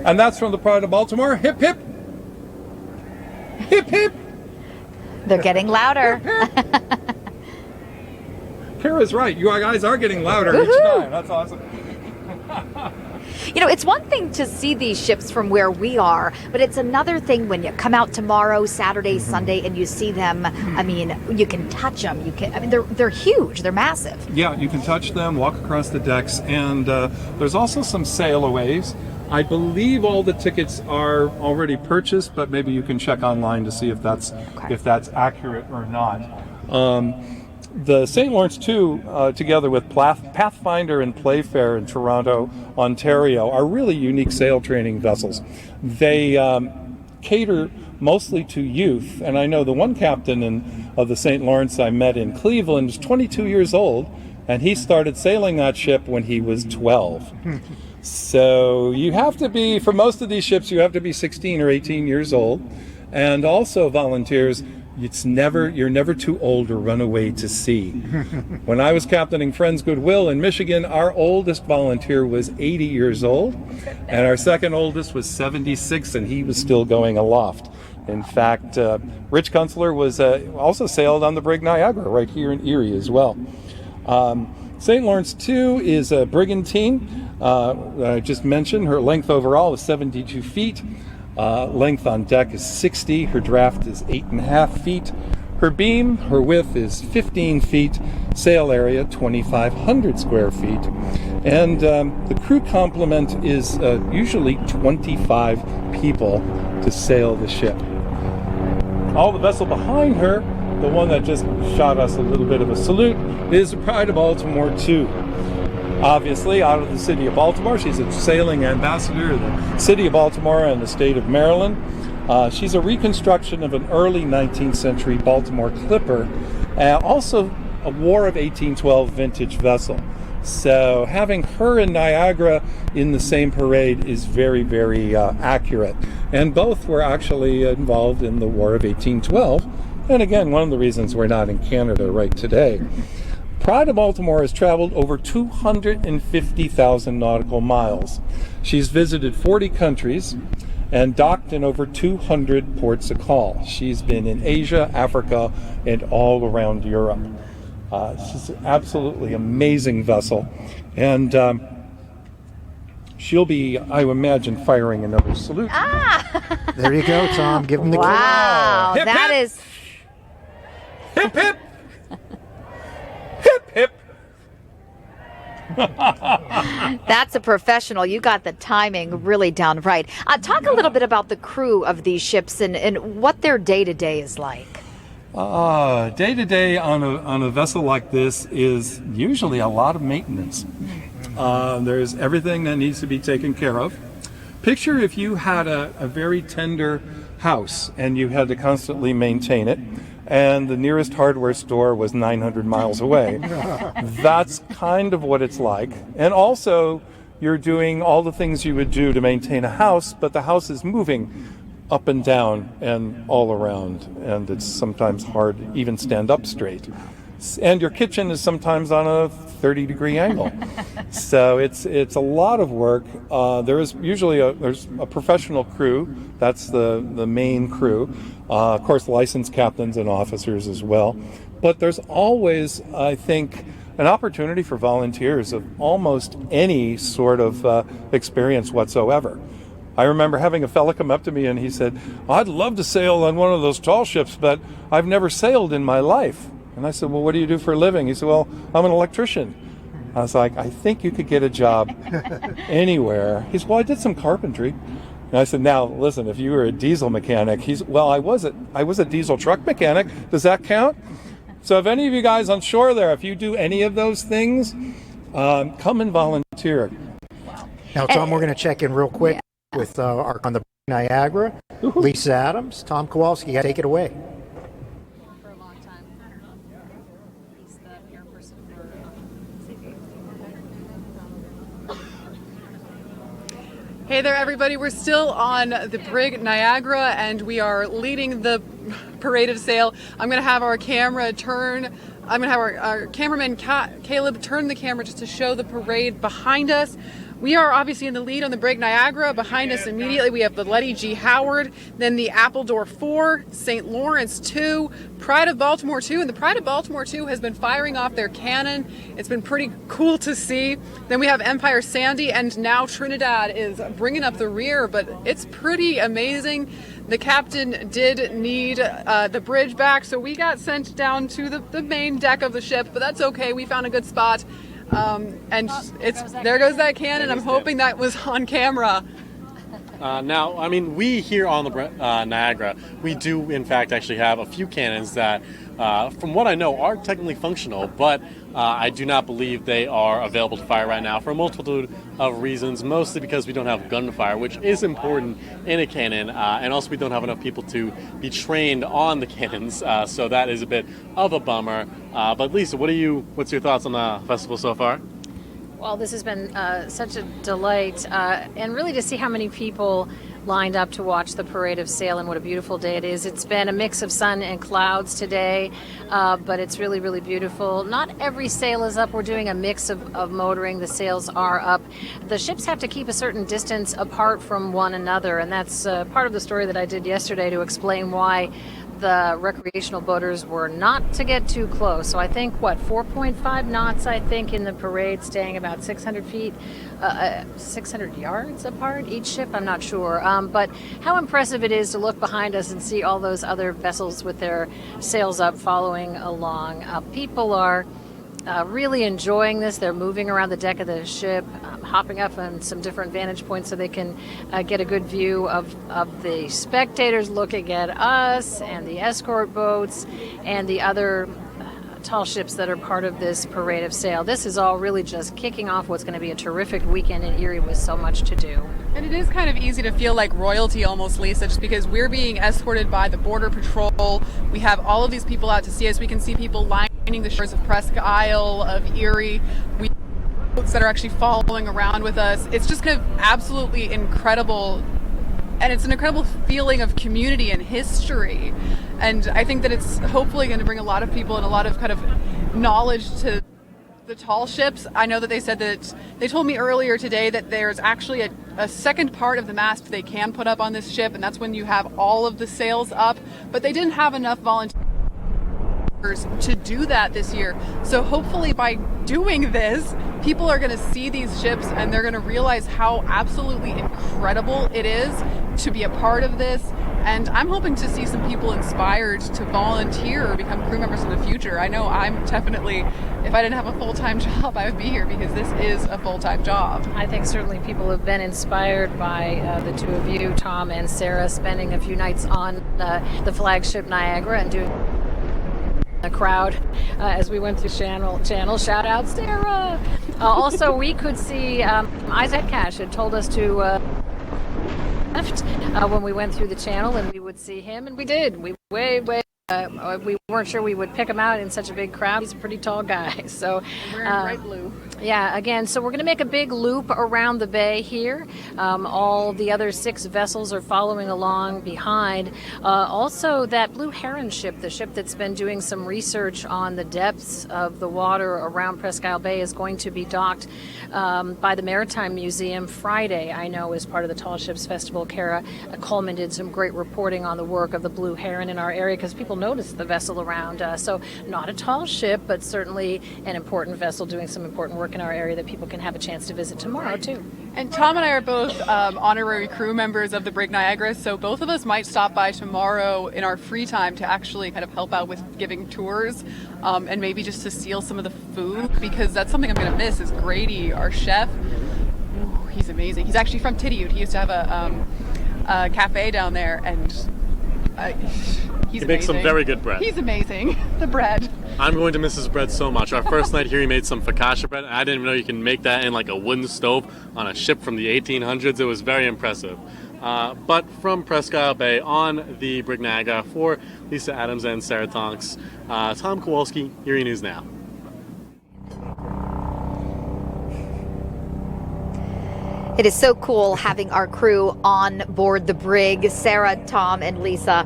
And that's from the Pride of Baltimore. Hip, hip! Hip, hip! They're getting louder. Kara's right. You guys are getting louder each time. That's awesome. You know, it's one thing to see these ships from where we are, but it's another thing when you come out tomorrow, Saturday, Sunday, and you see them. I mean, you can touch them. They're huge. They're massive. Yeah, you can touch them, walk across the decks, and there's also some sailaways. I believe all the tickets are already purchased, but maybe you can check online to see if that's accurate or not. The St. Lawrence II, together with Pathfinder and Playfair in Toronto, Ontario, are really unique sail training vessels. They cater mostly to youth, and I know the one captain of the St. Lawrence I met in Cleveland is 22 years old, and he started sailing that ship when he was 12. So you have to be, for most of these ships, you have to be 16 or 18 years old, and also volunteers. You're never too old to run away to sea. When I was captaining Friends Goodwill in Michigan, our oldest volunteer was 80 years old, and our second oldest was 76, and he was still going aloft. In fact, Rich Kunstler was also sailed on the Brig Niagara right here in Erie as well. St. Lawrence II is a brigantine. I just mentioned her length overall is 72 feet. Length on deck is 60. Her draft is 8.5 feet. Her beam, her width is 15 feet. Sail area, 2,500 square feet. And the crew complement is usually 25 people to sail the ship. All the vessel behind her, the one that just shot us a little bit of a salute, is the Pride of Baltimore II. Obviously, out of the city of Baltimore. She's a sailing ambassador of the city of Baltimore and the state of Maryland. She's a reconstruction of an early 19th century Baltimore clipper, also a War of 1812 vintage vessel. So having her and Niagara in the same parade is very, very accurate. And both were actually involved in the War of 1812. And again, one of the reasons we're not in Canada right today. Pride of Baltimore has traveled over 250,000 nautical miles. She's visited 40 countries and docked in over 200 ports of call. She's been in Asia, Africa, and all around Europe. She's an absolutely amazing vessel. And she'll be, I imagine, firing another salute. There you go, Tom. Give him the Wow, hip, that hip. is... Hip, hip! Hip, hip! That's a professional. You got the timing really down right. Talk a little bit about the crew of these ships and what their day-to-day is like. Day-to-day on a vessel like this is usually a lot of maintenance. There's everything that needs to be taken care of. Picture if you had a very tender house and you had to constantly maintain it, and the nearest hardware store was 900 miles away. That's kind of what it's like. And also, you're doing all the things you would do to maintain a house, but the house is moving up and down and all around, and it's sometimes hard to even stand up straight. And your kitchen is sometimes on a 30-degree angle. So it's a lot of work. There's a professional crew. That's the main crew. Of course, licensed captains and officers as well. But there's always, I think, an opportunity for volunteers of almost any sort of experience whatsoever. I remember having a fella come up to me and he said, "I'd love to sail on one of those tall ships, but I've never sailed in my life." And I said, "Well, what do you do for a living?" He said, "Well, I'm an electrician." I was like, "I think you could get a job anywhere." He said, "Well, I did some carpentry." And I said, "Now, listen, if you were a diesel mechanic," he's, "Well, I was a diesel truck mechanic. Does that count?" So if any of you guys on shore there, if you do any of those things, come and volunteer. Now, Tom, we're going to check in real quick with on the Niagara. Lisa Adams, Tom Kowalski, take it away. For a long time. He's the PR person for Hey there, everybody. We're still on the Brig Niagara, and we are leading the parade of sail. I'm going to have our camera turn. I'm going to have our cameraman, Caleb, turn the camera just to show the parade behind us. We are obviously in the lead on the Brig Niagara. Behind us immediately we have the Letty G. Howard, then the Appledore 4, St. Lawrence 2, Pride of Baltimore 2, and the Pride of Baltimore 2 has been firing off their cannon. It's been pretty cool to see. Then we have Empire Sandy, and now Trinidad is bringing up the rear, but it's pretty amazing. The captain did need the bridge back, so we got sent down to the main deck of the ship, but that's okay. We found a good spot. And there goes that cannon. I'm hoping that was on camera. Now, I mean, we here on the Niagara, we do in fact actually have a few cannons that, from what I know, are technically functional, but I do not believe they are available to fire right now for a multitude of reasons, mostly because we don't have gunfire, which is important in a cannon, and also we don't have enough people to be trained on the cannons, so that is a bit of a bummer. But Lisa, what's your thoughts on the festival so far? Well, this has been such a delight, and really to see how many people lined up to watch the Parade of Sail and what a beautiful day it is. It's been a mix of sun and clouds today, but it's really, really beautiful. Not every sail is up. We're doing a mix of motoring. The sails are up. The ships have to keep a certain distance apart from one another, and that's part of the story that I did yesterday to explain why the recreational boaters were not to get too close. So I think, 4.5 knots, I think, in the parade, staying about 600 feet, 600 yards apart, each ship, I'm not sure. But how impressive it is to look behind us and see all those other vessels with their sails up following along. People are really enjoying this. They're moving around the deck of the ship, hopping up on some different vantage points so they can get a good view of the spectators looking at us and the escort boats and the other tall ships that are part of this Parade of Sail. This is all really just kicking off what's going to be a terrific weekend in Erie with so much to do. And it is kind of easy to feel like royalty almost, Lisa, just because we're being escorted by the Border Patrol. We have all of these people out to see us. We can see people lining the shores of Presque Isle, of Erie. We have boats that are actually following around with us. It's just kind of absolutely incredible. And it's an incredible feeling of community and history. And I think that it's hopefully going to bring a lot of people and a lot of kind of knowledge to the tall ships. I know that they said that they told me earlier today that there's actually a second part of the mast they can put up on this ship, and that's when you have all of the sails up. But they didn't have enough volunteers to do that this year. So hopefully by doing this, people are going to see these ships and they're going to realize how absolutely incredible it is to be a part of this. And I'm hoping to see some people inspired to volunteer or become crew members in the future. I know I'm definitely, if I didn't have a full-time job, I would be here because this is a full-time job. I think certainly people have been inspired by the two of you, Tom and Sarah, spending a few nights on the flagship Niagara and doing the crowd as we went through channel. Shout out Sarah. Also, we could see Isaac Cash had told us to left when we went through the channel, and we would see him, and we did. We we weren't sure we would pick him out in such a big crowd. He's a pretty tall guy. So wearing bright blue. Yeah, again, so we're going to make a big loop around the bay here. All the other 6 vessels are following along behind. Also, that Blue Heron ship, the ship that's been doing some research on the depths of the water around Presque Isle Bay, is going to be docked by the Maritime Museum Friday, I know, as part of the Tall Ships Festival. Kara Coleman did some great reporting on the work of the Blue Heron in our area because people noticed the vessel around. So not a tall ship, but certainly an important vessel doing some important work in our area that people can have a chance to visit tomorrow too. And Tom and I are both honorary crew members of the Brig Niagara, so both of us might stop by tomorrow in our free time to actually kind of help out with giving tours and maybe just to steal some of the food, because that's something I'm going to miss is Grady, our chef. Ooh, he's amazing. He's actually from Tidiute. He used to have a cafe down there, and he makes some very good bread. He's amazing. The bread. I'm going to miss his bread so much. Our first night here, he made some focaccia bread. I didn't even know you can make that in like a wooden stove on a ship from the 1800s. It was very impressive. But from Presque Isle Bay on the Brig Niagara, for Lisa Adams and Sarah Tonks, Tom Kowalski, Erie News Now. It is so cool having our crew on board the brig. Sarah, Tom, and Lisa,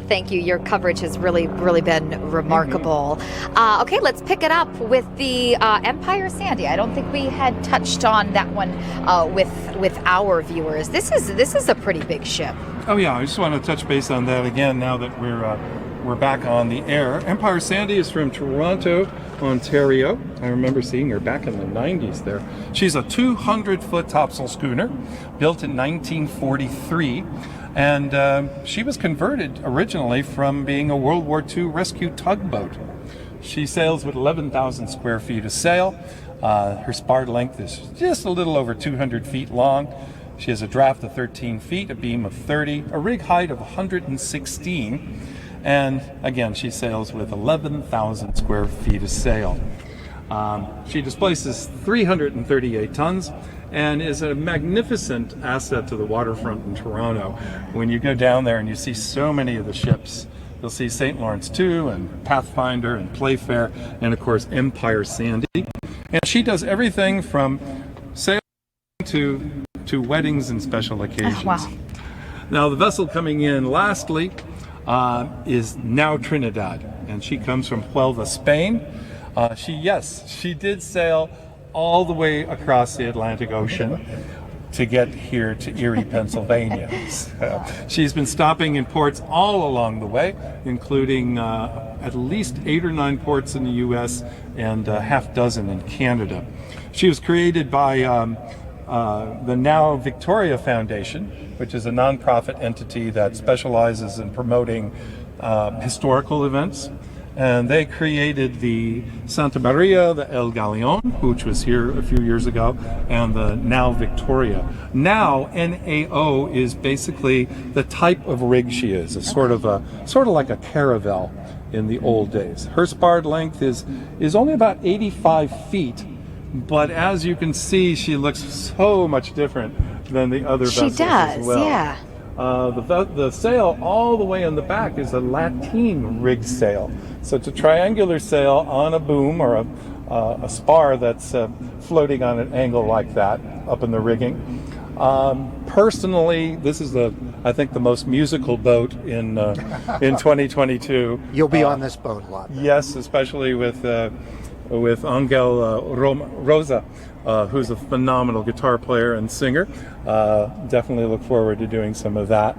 thank you. Your coverage has really been remarkable. Okay, let's pick it up with the Empire Sandy. I don't think we had touched on that one with our viewers. This is a pretty big ship. Oh yeah, I just want to touch base on that again now that we're back on the air. Empire Sandy is from Toronto, Ontario. I remember seeing her back in the 90s there. She's a 200-foot topsail schooner built in 1943, and she was converted originally from being a World War II rescue tugboat. She sails with 11,000 square feet of sail. Her spar length is just a little over 200 feet long. She has a draft of 13 feet, a beam of 30, a rig height of 116, and again, she sails with 11,000 square feet of sail. She displaces 338 tons and is a magnificent asset to the waterfront in Toronto. When you go down there and you see so many of the ships, you'll see St. Lawrence II and Pathfinder and Playfair and of course Empire Sandy. And she does everything from sailing to weddings and special occasions. Oh, wow. Now the vessel coming in lastly is now Trinidad, and she comes from Huelva, Spain. She did sail all the way across the Atlantic Ocean to get here to Erie, Pennsylvania. So she's been stopping in ports all along the way, including at least 8 or 9 ports in the U.S. and a half dozen in Canada. She was created by the Now Victoria Foundation, which is a nonprofit entity that specializes in promoting historical events. And they created the Santa Maria, the El Galeon, which was here a few years ago, and the Now Victoria. Now, NAO is basically the type of rig she is. It's sort of like a caravel in the old days. Her spar length is only about 85 feet, but as you can see, she looks so much different than the other vessels as well. Yeah. The sail all the way in the back is a lateen rig sail. So it's a triangular sail on a boom or a spar that's floating on an angle like that up in the rigging. Personally, this is I think the most musical boat in 2022. You'll be on this boat a lot. Yes, especially with Angel Rosa, who's a phenomenal guitar player and singer. Definitely look forward to doing some of that.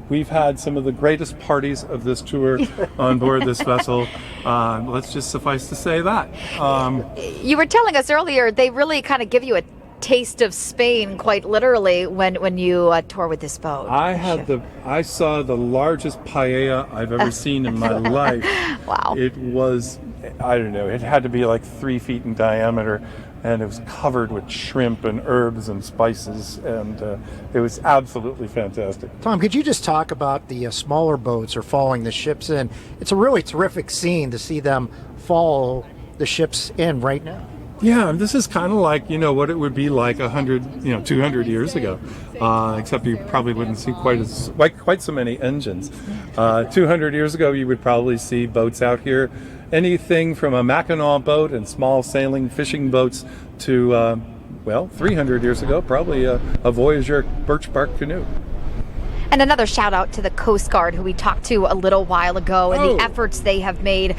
We've had some of the greatest parties of this tour on board this vessel. Let's just suffice to say that. You were telling us earlier, they really kind of give you a taste of Spain, quite literally, when you tour with this boat. I saw the largest paella I've ever seen in my life. Wow. It was, I don't know, it had to be like 3 feet in diameter, and it was covered with shrimp and herbs and spices, and it was absolutely fantastic. Tom, could you just talk about the smaller boats or following the ships in? It's a really terrific scene to see them follow the ships in right now. Yeah, this is kind of like, what it would be like 200 years ago, except you probably wouldn't see quite so many engines. 200 years ago, you would probably see boats out here, anything from a Mackinac boat and small sailing fishing boats to, 300 years ago, probably a Voyager birch bark canoe. And another shout out to the Coast Guard, who we talked to a little while ago, and the efforts they have made.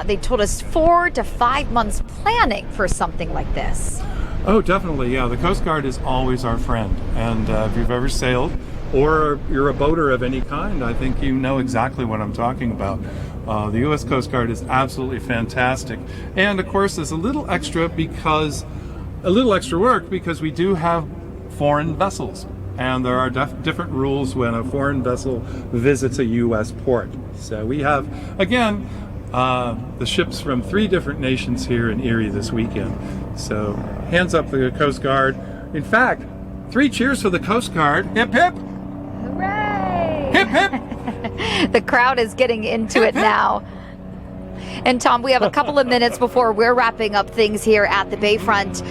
They told us 4 to 5 months planning for something like this. Oh, definitely, yeah. The Coast Guard is always our friend. And if you've ever sailed or you're a boater of any kind, I think you know exactly what I'm talking about. The U.S. Coast Guard is absolutely fantastic. And, of course, there's a little extra work because we do have foreign vessels. And there are different rules when a foreign vessel visits a U.S. port. So we have, again, the ships from 3 different nations here in Erie this weekend. So hands up for the Coast Guard. In fact, 3 cheers for the Coast Guard. Hip, hip. Hooray! Hip, hip. The crowd is getting into it now. And Tom, we have a couple of minutes before we're wrapping up things here at the Bayfront.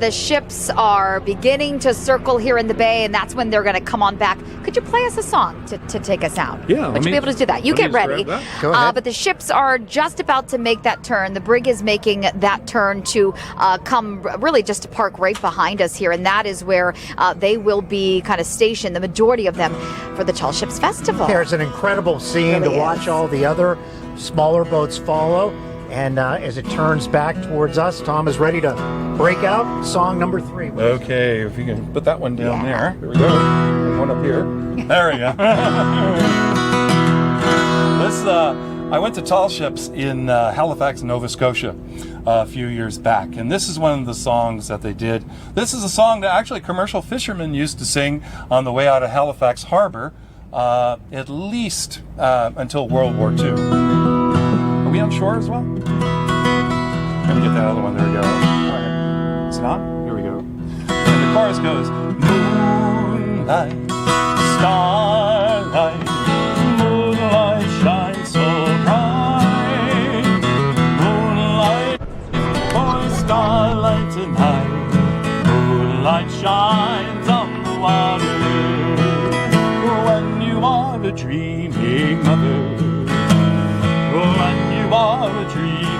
The ships are beginning to circle here in the bay, and that's when they're going to come on back. could you play us a song to take us out? Yeah. Would you be able to do that? You get ready. Go ahead. But the ships are just about to make that turn. The brig is making that turn to come really just to park right behind us here. And that is where they will be kind of stationed, the majority of them, for the Tall Ships Festival. There's an incredible scene to watch all the other smaller boats follow. And as it turns back towards us, Tom is ready to break out song number 3. Okay, if you can put that one down there. Here we go. And one up here. There we go. I went to Tall Ships in Halifax, Nova Scotia a few years back, and this is one of the songs that they did. This is a song that actually commercial fishermen used to sing on the way out of Halifax Harbor, at least until World War II. Are we on shore as well? Let me get that other one. There we go. All right. Is it on? Here we go. And the chorus goes, moonlight, starlight, moonlight shines so bright. Moonlight, oh, starlight tonight. Moonlight shines on the water when you are a dreaming mother. When you are a dream